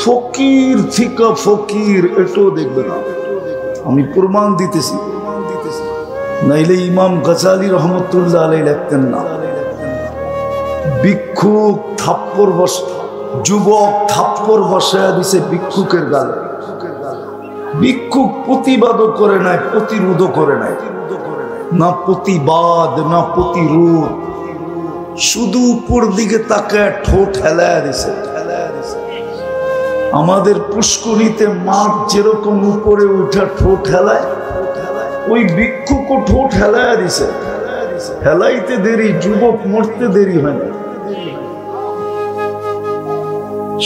Speaker 1: ফকির থেকে ফকির এটাও দেখবে না। আমি প্রমাণ দিতেছি, নাইলে ইমাম গাজালি রহমতুল্লাহ আলাইহি লিখতেন না, ভিক্ষুক থাপ্পড় যুবক থাপ্পড় বসায়া দিছে ভিক্ষুকের গালে। ভিক্ষুক প্রতিবাদও করে নাই, প্রতিরোধও করে নাই, না প্রতিবাদ না প্রতিরোধ, শুধু উপর দিকে তাকায় ঠোঁট হেলায়া দিছে। আমাদের পুষ্করিতে মাঠ যেরকম উপরে উঠা ঠোঁট হেলায়, ওই ভিক্ষুকও ঠোঁট হেলায়া দিছে। হেলাইতে দেরি, যুবক মরতে দেরি হয় না।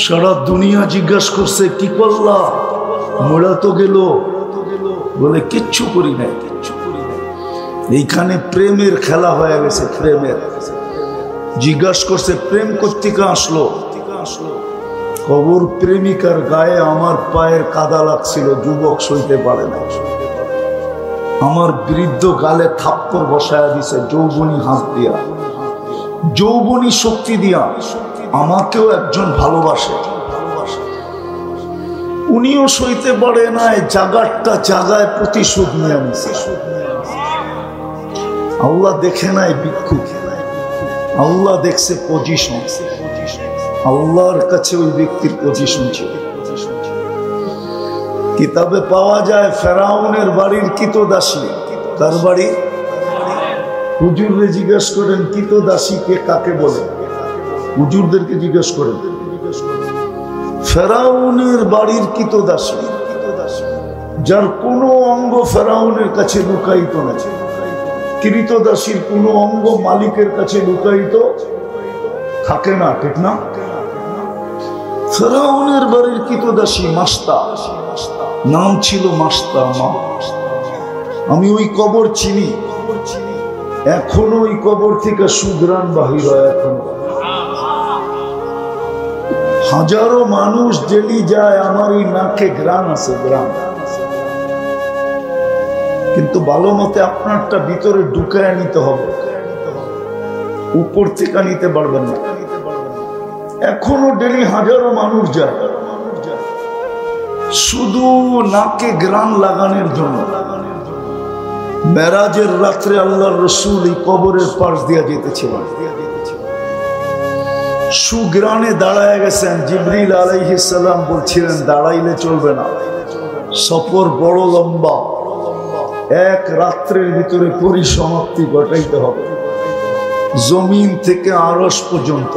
Speaker 1: সারা দুনিয়া জিজ্ঞাসা করছে কি করলা, মোড়া তো গেল, বলে কিচ্ছু করি নাই। এইখানে প্রেমের খেলা হয়ে গেছে। প্রেমের জিজ্ঞাসা করছে প্রেম কোত্থেকে আসলো, কবর প্রেমিকার গায়ে আমার পায়ের কাদা লাগছিল, যুবক সইতে পারে না। আমার বৃদ্ধ গালে থাপ্পড় বসায়া দিছে যৌবনী হাত দিয়া, যৌবনী শক্তি দিয়া। আমাকেও একজন ভালোবাসে, উনিও সইতে পারে নাই, জাগারটা জাগায় প্রতিশোধ নিয়ে আনছে। আল্লাহ দেখে নাই ভিক্ষুক, আল্লাহ দেখছে পজিশন। আল্লাহর কাছে ওই ব্যক্তির পজিশন ছিল। কিতাবে পাওয়া যায় ফেরাউনের বাড়ির কিতদাসী, তার বাড়ি হুজুররে জিজ্ঞেস করেন কিতদাসী কে কাকে বলে, হুজুরদেরকে জিজ্ঞেস করেন। ফেরাউনের বাড়ির কিতদাসী, যার কোনো অঙ্গ ফেরাউনের কাছে লুকায়িত না। কৃতদাসীর কোনো অঙ্গ মালিকের কাছে লুকায়িত থাকে না, ঠিক না? ফেরাউনের বাড়ির কিতদাসী মাস্তা, নাম ছিল মাস্তা মা। আমি ওই কবর চিনি, এখনো ওই কবর থেকে সুগ্রাণ বাহির হয়। এখন হাজারো মানুষ ডেলি যায়, আমার এই নাকে গ্রাণ আছে, গ্রাণ। কিন্তু ভালো মতে আপনারটা ভিতরে ঢুকায় নিতে হবে, উপর থেকে নিতে পারবেন না। এখনো ডেলি হাজারো মানুষ যায় শুধু নাকে গ্রাণ লাগানোর জন্য। মেরাজের রাত্রে আল্লাহর রাসূল এই কবরের পাশ দিয়া যেতেছিলেন, সুগ্রাণে দাঁড়ায় গেছেন। জিবরিল আলাইহিস সালাম বলছিলেন দাঁড়াইলে চলবে না, সফর বড় লম্বা, এক রাত্রের ভিতরে পরিসমাপ্তি ঘটাইতে হবে, জমিন থেকে আরশ পর্যন্ত।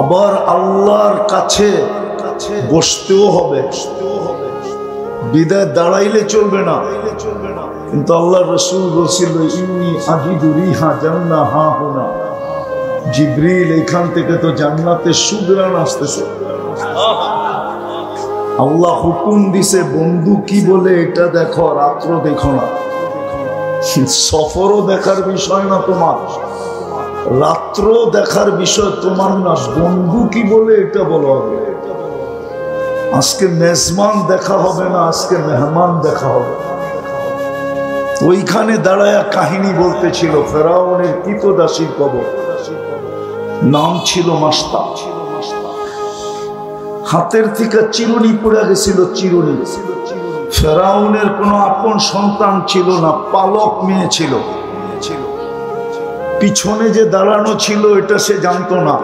Speaker 1: আবার আল্লাহর কাছে বসতেও হবে, বিদায় দাঁড়াইলে চলবে না। কিন্তু আল্লাহর রাসূল বলছিল ইন্নী আজিদু রিহা জান্নাহ হা হুনা, জিবরিল এখান থেকে তো জান্নাতের সুগ্রাণ আসতেছে। আল্লাহ হুকুম দিছে বন্ধু কি বলে এটা দেখো, রাত্র দেখো না। সফরও দেখার বিষয় না তোমার, রাত্র দেখার বিষয় তোমার না, বন্ধু কি বলে এটা বলা হবে। আজকে মেজবান দেখা হবে না, আজকে মেহমান দেখা হবে। ওইখানে দাঁড়ায়া কাহিনী বলতেছিল ফেরাউনের কিতদাসীর কবর, নাম ছিল মাস্তা। হাতের থেকে চিরুনি পড়ে গেছিল, চিরুনি। ফেরাউনের কোনো আপন সন্তান ছিল না, পালক মেয়ে ছিল। পিছনে যে দাঁড়ানো ছিল এটা সে জানতো না।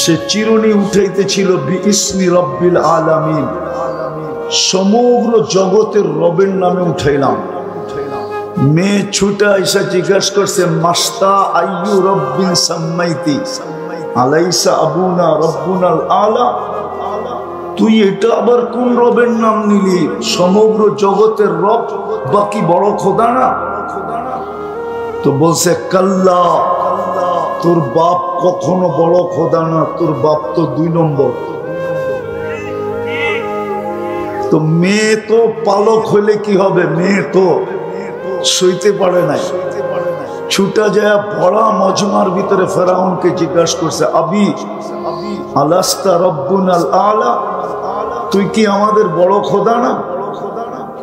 Speaker 1: সে চিরুনি উঠাইতেছিল বিইসমি রব্বিল আলামিন, সমগ্র জগতের রবের নামে উঠাইলাম। মেয়ে ছুটা এসে জিজ্ঞাসা করছে মাস্তা আইয়ু রব্বিন সাম্মাইতি আলাইসা আবুনা রব্বুনাল আলা, তুই এটা আবার কোন রবের নাম নিলি? সমগ্র জগতের রব বাকি বড় খোদা না? তো বলছে কাল্লা, তোর বাপ কখনো বড় খোদা না, তোর বাপ তো 2 নম্বর। তো মেয়ে তো পালক হলে কি হবে, মেয়ে তো সইতে পারে নাই। ছুটা যায় বড়া মজমার ভিতরে ফেরাউনকে জিজ্ঞাসা করছে আবি আলাস্তা রব্বুনাল আলা, তুই কি আমাদের বড় খোদা না?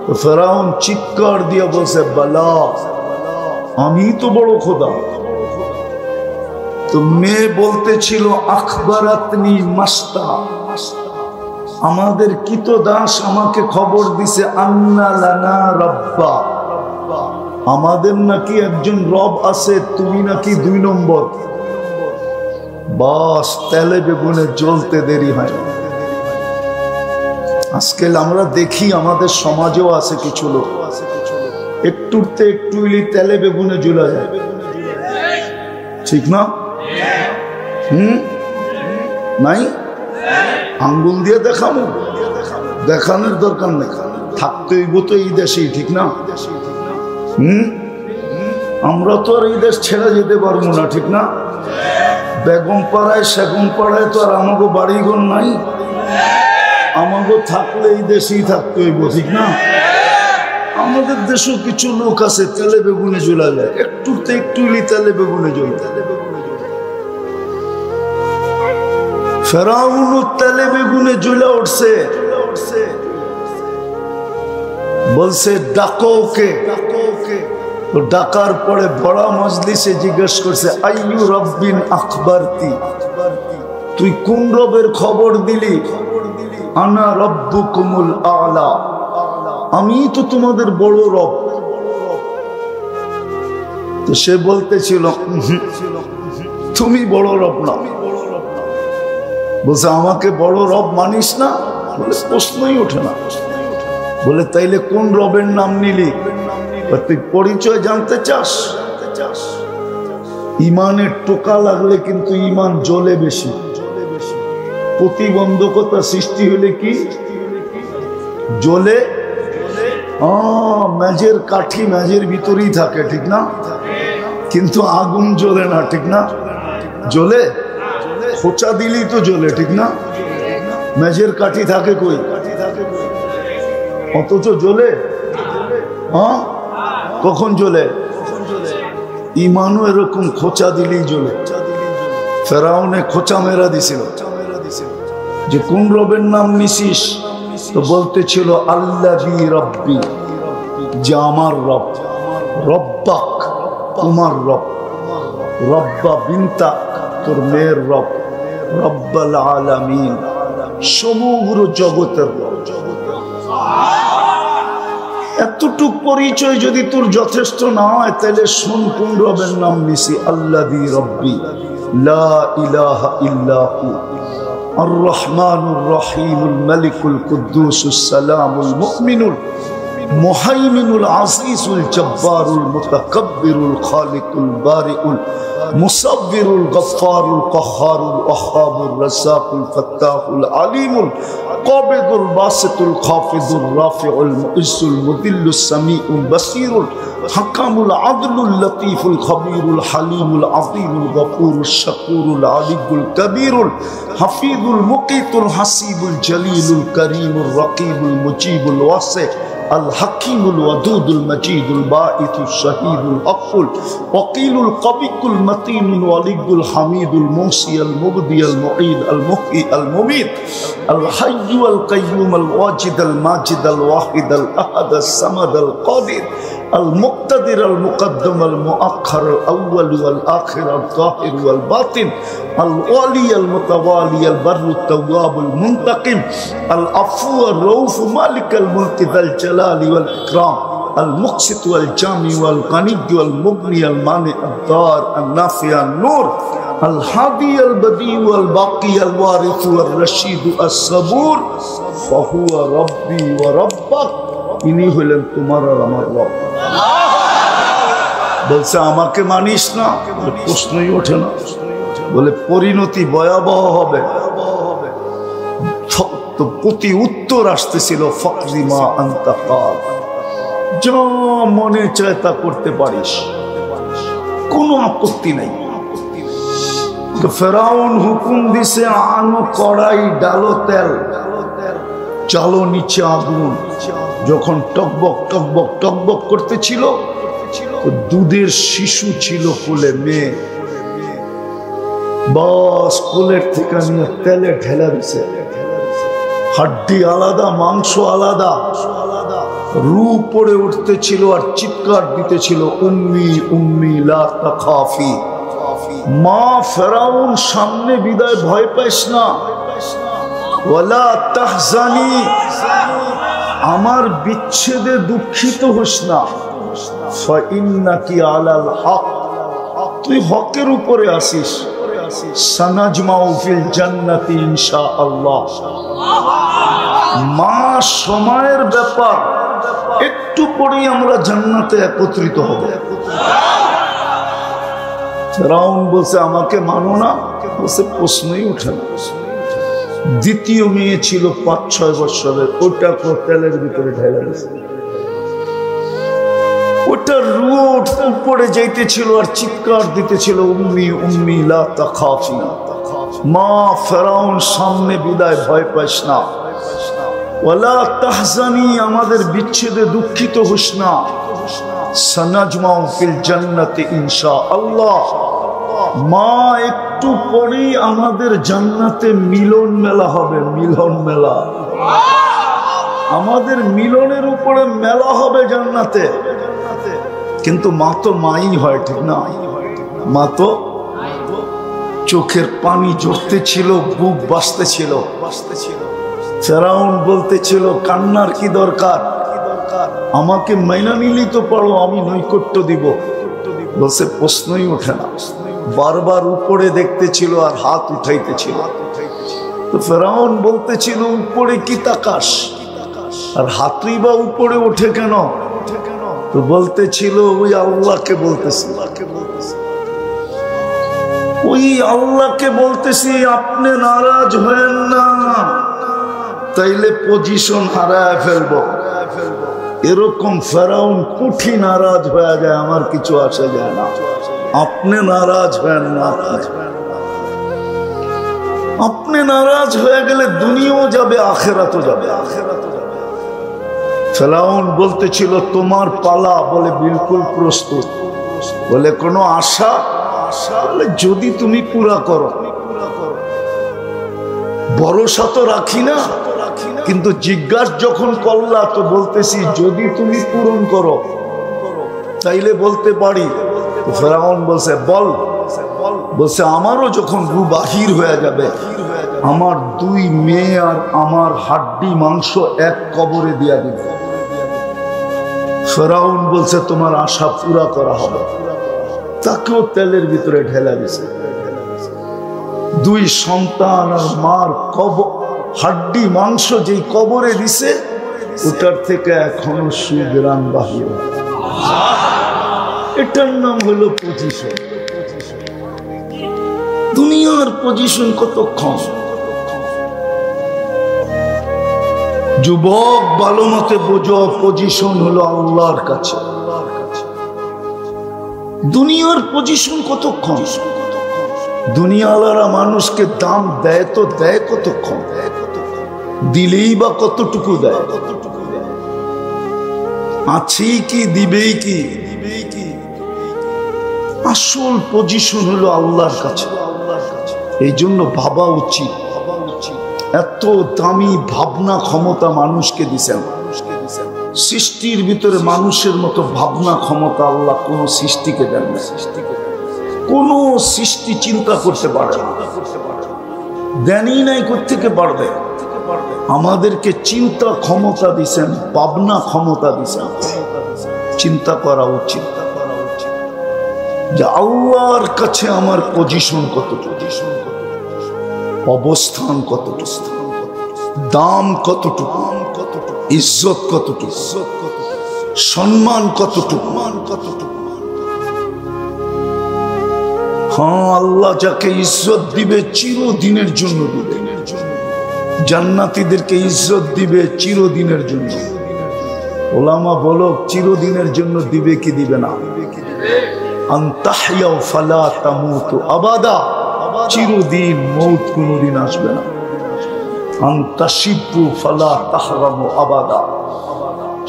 Speaker 1: তো ফেরাউন চিৎকার দিয়ে বলছে বালা, আমি তো বড় খোদা। তো মেয়ে বলতেছিল আখবারাতনি মাস্তা, আমাদের কিতদাস আমাকে খবর দিছে আন্না লানা রব্বা, আমাদের নাকি একজন রব আছে, তুমি নাকি 2 নম্বর। বাস তেলে বেগুনে জ্বলতে দেরি হয়। আজকাল আমরা দেখি আমাদের সমাজেও আছে কিছু লোক একটুতে একটু তেলে বেগুনে জ্বলা যায়, ঠিক না? নাই আঙ্গুল দিয়ে দেখানো, দেখানোর দরকার নেই, থাকতে হইব তো এই দেশেই, ঠিক না? আমরা তো আর এই দেশ ছেড়ে যেতে পারবো না, ঠিক না? বেগম পাড়ায় সেগম পাড়ায় তো আর আমাকে বাড়িঘর নাই, আমাকে থাকলে এই দেশেই থাকতে হইব, ঠিক না? আমাদের দেশেও কিছু লোক আছে তেলে বেগুনে জ্বলা যায়, একটুতে একটু তেলে বেগুনে জ্বলে। ফেরাউন তেলে বেগুনে জ্বলে উঠছে, বলছে ডাকো ওকে। ডাকার পরে বড় মজলিসে জিজ্ঞেস করছে আইয়ু রব্বিন আখবারতি, তুই কোন রবের খবর দিলি? আনা রব্বুকুমুল আলা, আমি তো তোমাদের বড় রব। তো সে বলতেছিল তুমি বড় রব না। বলছে আমাকে বড় রব মানিস না? বলে প্রশ্নই ওঠে না। বলে তাইলে কোন রবের নাম নিলি? তুই পরিচয় জানতে চাস? ইমানের টোকা লাগলে কিন্তু ইমান জ্বলে বেশি। প্রতিবন্ধকতা সৃষ্টি হলে কি জ্বলে? মেজের কাঠি মেজের ভিতরেই থাকে, ঠিক না? কিন্তু আগুন জ্বলে না, ঠিক না? জ্বলে খোঁচা দিলেই তো জ্বলে, ঠিক না? মেজের কাঠি থাকে কই? অথচ জ্বলে। কখন জ্বলে? ইমানও এরকম খোঁচা দিলেই জ্বলে। ফেরাউনে খোঁচা মেরা দিছিল যে কোন রবের নাম নিছিস? তো বলতেছিল আল্লাযী রব্বি, যে আমার রব। রব্বাক, তোমার রব। রব্বা বিনতা, তোর মেয়ের রব। রব্বাল আলামিন, সমগ্র জগতের রব। এতটুক পরিচয় যদি তোর যথেষ্ট না হয় তাহলে শোন কোন রবের নাম নিছি। আল্লাযী রব্বি লা ইলাহা ইল্লাহু আর রহমানুর রহিমুল মালিকুল কুদ্দুসুস সালামুল মুমিনুল মুহাইমিনুল আজিজুল জব্বারুল মুতাকাব্বিরুল খালিকুল বারিউল মুসাব্বিরুল গফফারুল কাহ্হারুল ওয়াহ্হাবুর রাজ্জাকুল ফাত্তাহুল আলিমুল কাবিদুল বাসিতুল খাফিদুর রাফিউল মুইসুল মুদিল্লুস সামিউল বাসীরুল হাকামুল আদলুল লতীফুল খবীরুল হালিমুল আযীমুল গফুরুশ শাকুরুল আলিয়ুল কবীরুল হাফিজুল মুকিতুল হাসিবুল জলিলুল করিমুর রকিবুল মুজিবুল ওয়াসি الحكيم الودود المجيد الباعث الشهيد الحق الوكيل القوي المتين الولي الحميد الموصي المبدي المعيد المحيي المميت الحي القيوم الواجد الماجد الواحد الأحد الصمد القادر المقتدر المقدم المؤخر الأول والآخر الظاهر والباطن الوالي المتوالي البر التواب المنتقم العفو الرؤوف مالك الملك ذا الجلال والإكرام المقسط والجامع والغني والمغني المانع الضار النافع النور الهادي البديع والباقي الوارث والرشيد الصبور فهو ربي وربك ইনি হলেন তোমার আর আমার রব। বলছে আমাকে মানিস না? প্রশ্নই ওঠে না। বলে পরিণতি ভয়াবহ হবে। তো প্রতি উত্তর আসতেছিল ফাকরিমা আনতা কাল, যা মনে চায় তা করতে পারিস, কোনো আপত্তি নেই। তো ফেরাউন হুকুম দিছে আনো কড়াই, ডালো তেল, চালো নিচে আগুন। যখন টকবক টকবক টকবক করতেছিল, দুধের শিশু ছিল কোলে, মেয়ে। বাস কোলের থেকে নিয়ে তেলে ঢেলা দিছে। হাড্ডি আলাদা, মাংস আলাদা, রু পড়ে উঠতেছিল আর চিৎকার দিতেছিল, উম্মি উম্মি লা তাখাফি। মা ফেরাউন সামনে বিদায়, ভয় পাইস না, ওয়ালা তাহজানি, আমার বিচ্ছেদে দুঃখিত হোস না, ফাইন্নাকি আলাল হক, তুই হকের উপরে আসিস, সানাজমাউ ফিল জান্নাতি ইনশাআল্লাহ। মা সময়ের ব্যাপার, একটু পরেই আমরা জান্নাতে একত্রিত হব। ফেরাউন বলছে আমাকে মানো না, বলছে প্রশ্নই উঠে না। দ্বিতীয় মেয়ে ছিল ৫-৬ বছরের, ওটা তেলের ভিতরে ঢেলে গেছে, ওটা রুয়ো উপরে যাইতেছিল আর চিৎকার দিতেছিল, উম্মি উম্মি লা তাখাফি। মা ফেরাউন সামনে বিদায়, ভয় পাইস না, ওয়ালা তাহজানি, আমাদের বিচ্ছেদে দুঃখিত হোস না, সানাজমাউ ফিল জান্নাতি ইনশাআল্লাহ। মা একটু পরেই আমাদের জান্নাতে মিলন মেলা হবে, মিলন মেলা, আমাদের মিলনের উপরে মেলা হবে জান্নাতে। কিন্তু মা তো মাই হয়, ঠিক না? মা তো চোখের পানি ঝরতে ছিল, বুক বাসতে ছিল। ফেরাউন বলতেছিল কান্নার কি দরকার, আমাকে মাইনা নিলেই তো পারো, আমি নৈকট্য দিব। বলছে প্রশ্নই ওঠে না, বারবার উপরে দেখতেছিল আর হাত উঠাইতেছিল। তো ফেরাউন বলতেছিল উপরে কি তাকাস, আর হাতই বা উপরে ওঠে কেন? তো বলতেছিল ওই আল্লাহকে বলতেছি, ওই আল্লাহকে বলতেছি আপনি নারাজ হয়েন না, তাইলে পজিশন হারায় ফেলবো। এরকম ফেরাউন কুঠি নারাজ হয়ে যায়, আমার কিছু আসে যায় না, আপনি নারাজ হয়েন না। আপনি নারাজ হয়ে গেলে দুনিয়াও যাবে, আখেরাতও যাবে। ফেরাউন বলতেছিল তোমার পালা, বলে বিলকুল প্রস্তুত। বলে কোনো আশা? বলে যদি তুমি পুরা করো। ভরসা তো রাখি না, কিন্তু জিজ্ঞাসা যখন করলা তো বলতেছি যদি তুমি পূরণ করো তাইলে বলতে পারি। ফেরাউন বলছে বল। বলছে আমারও যখন রু বাহির হয়ে যাবে, আমার 2 মেয়ে আর আমার হাড্ডি মাংস এক কবরে দিয়া দিবে। ফেরাউন বলছে তোমার আশা পুরা করা হবে। তাকেও তেলের ভিতরে ঢেলা দিছে। 2 সন্তান আর মার হাড্ডি মাংস যেই কবরে দিছে, ওটার থেকে এখনো সুগ্রাণ বাহির। এটার নাম হলো পজিশন। দুনিয়ার পজিশন কতক্ষণ? যুবক ভালো মতে বোঝো, পজিশন হলো আল্লাহর কাছে। দুনিয়ার পজিশন কতক্ষণ? দুনিয়াওয়ালারা মানুষকে দাম দেয় তো দেয় কতক্ষণ? দিলেই বা কতটুকু দেয়? আছে কি দিবেই কি? আসল পজিশন হলো আল্লাহর কাছে। এই জন্য ভাবা উচিত, এত দামি ভাবনা ক্ষমতা মানুষকে দিছেন। সৃষ্টির ভিতরে মানুষের মতো ভাবনা ক্ষমতা আল্লাহ কোন সৃষ্টিকে দেন না। কোন সৃষ্টি চিন্তা করতে পারে না, দেনই নাই কোত্থেকে পারবে। আমাদেরকে চিন্তা ক্ষমতা দিছেন, ভাবনা ক্ষমতা দিছেন। চিন্তা করা উচিত যে আল্লাহর কাছে আমার পজিশন কতটুকু, অবস্থান কতটুকু, দাম কতটুকু, ইজ্জত কতটুকু, সম্মান কতটুকু। হ্যাঁ, আল্লাহ যাকে ইজ্জত দিবে চিরদিনের জন্য দিবে। জান্নাতীদেরকে ইজ্জত দিবে চিরদিনের জন্য। ওলামা বলো চিরদিনের জন্য দিবে কি দিবে না? আনতাহইয়াও ফালা তামুতু আবাদা, চিরদিন, মৌত কোনদিন আসবে না। আনতাশিবু ফালা তাহরামু আবাদা,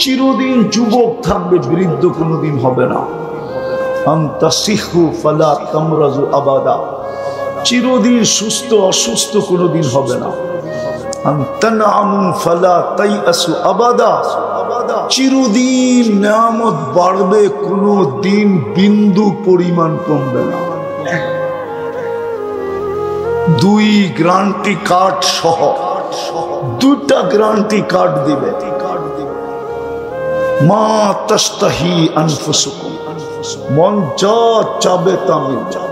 Speaker 1: চিরদিন যুবক থাকবে, বৃদ্ধ কোনদিন হবে না। আনতাসিহু ফালা তামরাজু আবাদা, চিরদিন সুস্থ অসুস্থ কোনদিন হবে না। আনতানামু ফালা তাইআসু আবাদা, চিরদিন নিয়ামত বাড়বে, কোনো দিন বিন্দু পরিমাণ কমবে না। 2 গ্যারান্টি কার্ড সহ 2টা গ্যারান্টি কার্ড দিবে। মা তাস্তাহি আনফুসুকুম, মন যা চাবে তা মিলবে।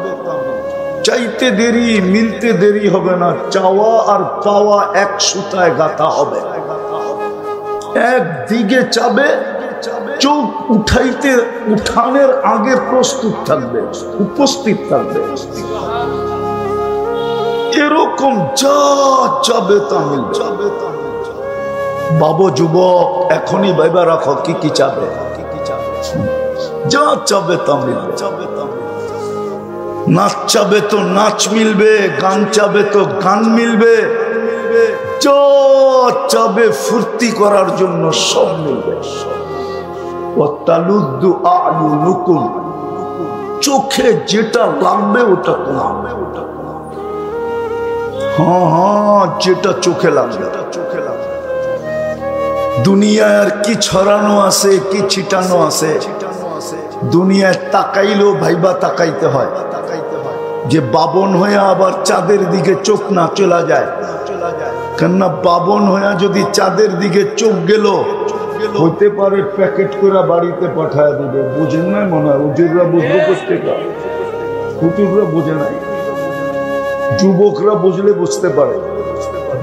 Speaker 1: চাইতে দেরি মিলতে দেরি হবে না, চাওয়া আর পাওয়া এক সুতায় গাঁথা হবে। একদিকে চাবে, চোখ উঠানের আগে প্রস্তুত থাকবে, উপস্থিত থাকবে। এরকম যা চাবে তা মিলবে। বাবু যুবক, এখনই ভাইবা রাখো কি কি চাবে। যা চাবে তা মিলবে। নাচ চাবে তো নাচ মিলবে, গান চাবে তো গান মিলবে, যা চাবে ফুর্তি করার জন্য সব মিলবে। চোখে যেটা লাগবে ওটা লাগবে। হ্যাঁ, যেটা চোখে লাগবে। দুনিয়ার কি ছড়ানো আছে, কি ছিটানো আছে। দুনিয়ায় তাকাইলেও ভাইবা তাকাইতে হয়, যে বাবন হয়ে আবার চাঁদের দিকে চোখ না চলা যায়। কেননা বাবন হয়ে যদি চাঁদের দিকে চোখ গেল, হইতে পারে প্যাকেট করে বাড়িতে পাঠায় দেবে। বুঝেন নাই মনে হয়, হুজুররা বুঝবে প্রত্যেকটা, হুজুররা বুঝে নাই, যুবকরা বুঝলে বুঝতে পারে।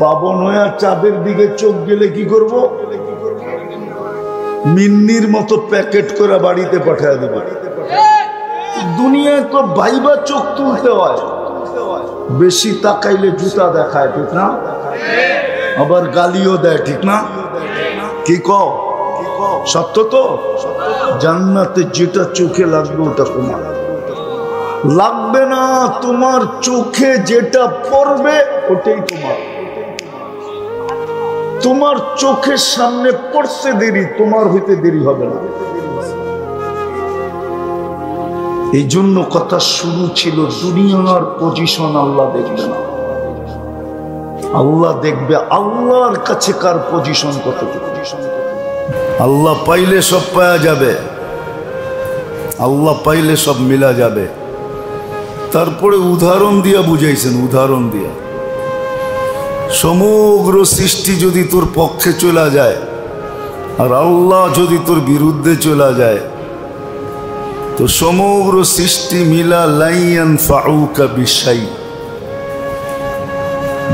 Speaker 1: বাবন হয়ে চাঁদের দিকে চোখ গেলে কি করব? মিন্নির মতো প্যাকেট করে বাড়িতে পাঠায় দেবে। দুনিয়ায় তো ভাইবা চোখ তুলতে হয়, বেশি তাকাইলে জুতা দেখায়, ঠিক না? আবার গালিও দেয়, ঠিক না? কি কও? সত্য তো। জান্নাতে যেটা চোখে লাগবে ওটা তোমার লাগবে না। তোমার চোখে যেটা পড়বে ওটাই তোমার। তোমার চোখের সামনে পড়তে দেরি, তোমার হইতে দেরি হবে না। এই জন্য কথা শুরু ছিল, দুনিয়ার পজিশন আল্লাহ দেখবে না, আল্লাহ দেখবে আল্লাহর কাছে কার পজিশন কতটুকু। আল্লাহ পাইলে সব পাওয়া যাবে, আল্লাহ পাইলে সব মিলা যাবে। তারপরে উদাহরণ দিয়া বুঝাইছেন, উদাহরণ দিয়া। সমগ্র সৃষ্টি যদি তোর পক্ষে চলা যায় আর আল্লাহ যদি তোর বিরুদ্ধে চলা যায়, তো সমগ্র সৃষ্টি মিলা লাইয়ান ফাউকা বিশাই,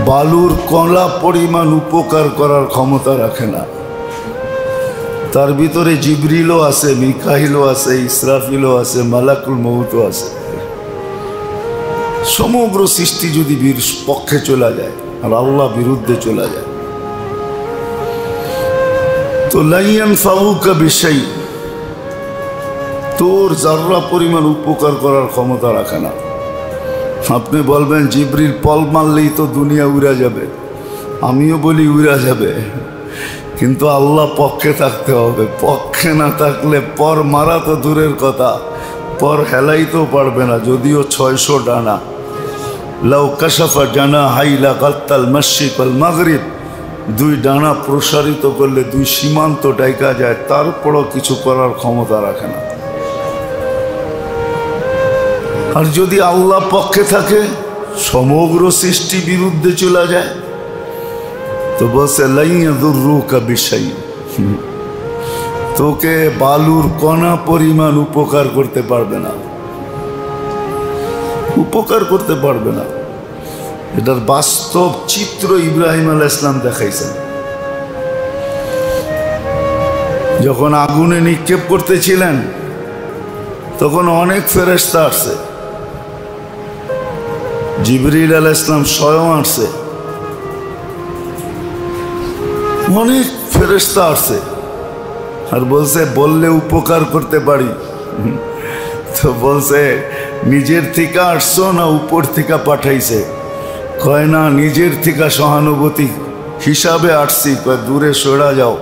Speaker 1: বালুর কণা পরিমাণ উপকার করার ক্ষমতা রাখে না। তার ভিতরে জিবরিলও আছে, মিকাইলও আছে, ইসরাফিলও আছে, মালাকুল মউতও আছে। সমগ্র সৃষ্টি যদি পক্ষে চলা যায় আর আল্লাহ বিরুদ্ধে চলা যায়, তো লাইয়ান ফাউকা বিশাই, তোর যারা পরিমাণ উপকার করার ক্ষমতা রাখে না। আপনি বলবেন জিবরিল পল মারলেই তো দুনিয়া উড়া যাবে। আমিও বলি উড়া যাবে, কিন্তু আল্লাহ পক্ষে থাকতে হবে। পক্ষে না থাকলে পর মারা তো দূরের কথা, পর হেলাইতেও পারবে না। যদিও 600 ডানা, লাউ কাশাফা ডানা হাইলা গাত্তাল মাশরিক ওয়াল মাগরিব, 2 ডানা প্রসারিত করলে 2 সীমান্ত ডাইকা যায়, তারপরও কিছু করার ক্ষমতা রাখে না। আর যদি আল্লাহ পক্ষে থাকে, সমগ্র সৃষ্টি বিরুদ্ধে চলে যায়, তো বলছে লাইয়াদুররুকা বিশাই, তোকে বালুর কণা পরিমাণ উপকার করতে পারবে না, উপকার করতে পারবে না। এটার বাস্তব চিত্র ইব্রাহিম আলাইহিস সালাম দেখাইছেন। যখন আগুনে নিক্ষেপ করতেছিলেন, তখন অনেক ফেরেশতা আসছে, জিবরিল আলাইহিস সালাম স্বয়ং আসছে, অনেক ফেরেশতা আসছে। আর বলছে বললে উপকার করতে পারি। তো বলছে নিজের থেকে আসছো না উপর থেকে পাঠাইছে? কয় না, নিজের থেকে সহানুভূতি হিসাবে আসছি। কয় দূরে সরা যাও।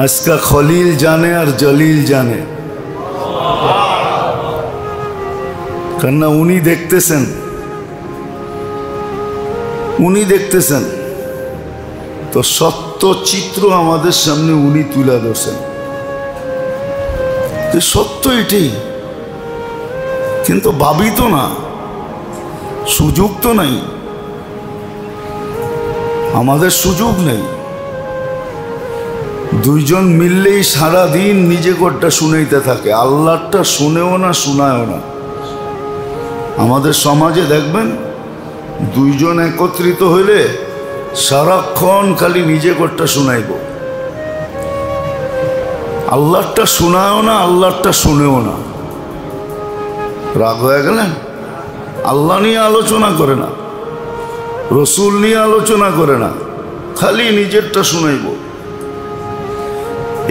Speaker 1: আজকা খলিল জানে আর জলিল জানে, কেননা উনি দেখতেছেন, উনি দেখতেছেন। তো সত্য চিত্র আমাদের সামনে উনি তুলে ধরছেন। সত্য এটাই, কিন্তু ভাবি তো না, সুযোগ তো নাই, আমাদের সুযোগ নেই। দুইজন মিললেই সারাদিন নিজে কোটটা শুনাইতে থাকে, আল্লাহটা শুনেও না শোনায়ও না। আমাদের সমাজে দেখবেন দুইজন একত্রিত হইলে সারাক্ষণ খালি নিজে কোটটা শুনাইব, আল্লাহটা শোনায়ও না, আল্লাহটা শুনেও না। রাগ হয়ে গেলেন? আল্লাহ নিয়ে আলোচনা করে না, রসুল নিয়ে আলোচনা করে না, খালি নিজেরটা শুনাইব।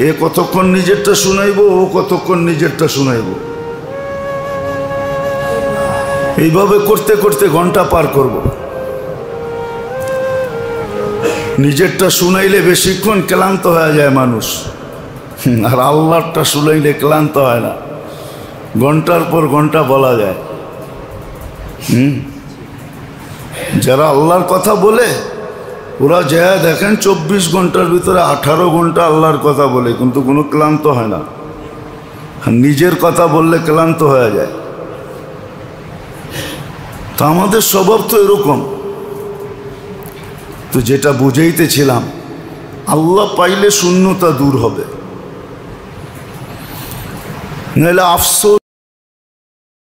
Speaker 1: এ কতক্ষণ নিজেরটা শুনাইব, ও কতক্ষণ নিজেরটা শুনাইব। এইভাবে করতে করতে ঘন্টা পার করব। নিজেরটা শুনাইলে বেশিক্ষণ ক্লান্ত হয়ে যায় মানুষ, আর আল্লাহরটা শুনাইলে ক্লান্ত হয় না, ঘন্টার পর ঘন্টা বলা যায়। যারা আল্লাহর কথা বলে ওরা যা দেখেন 24 ঘন্টার ভিতরে 18 ঘন্টা আল্লাহর কথা বলে, কিন্তু কোনো ক্লান্ত হয় না। নিজের কথা বললে ক্লান্ত হয়ে যায়। তা আমাদের স্বভাব তো এরকম। তো যেটা বুঝাইতেছিলাম, আল্লাহ পাইলে শূন্যতা দূর হবে, নাহলে আফসোস।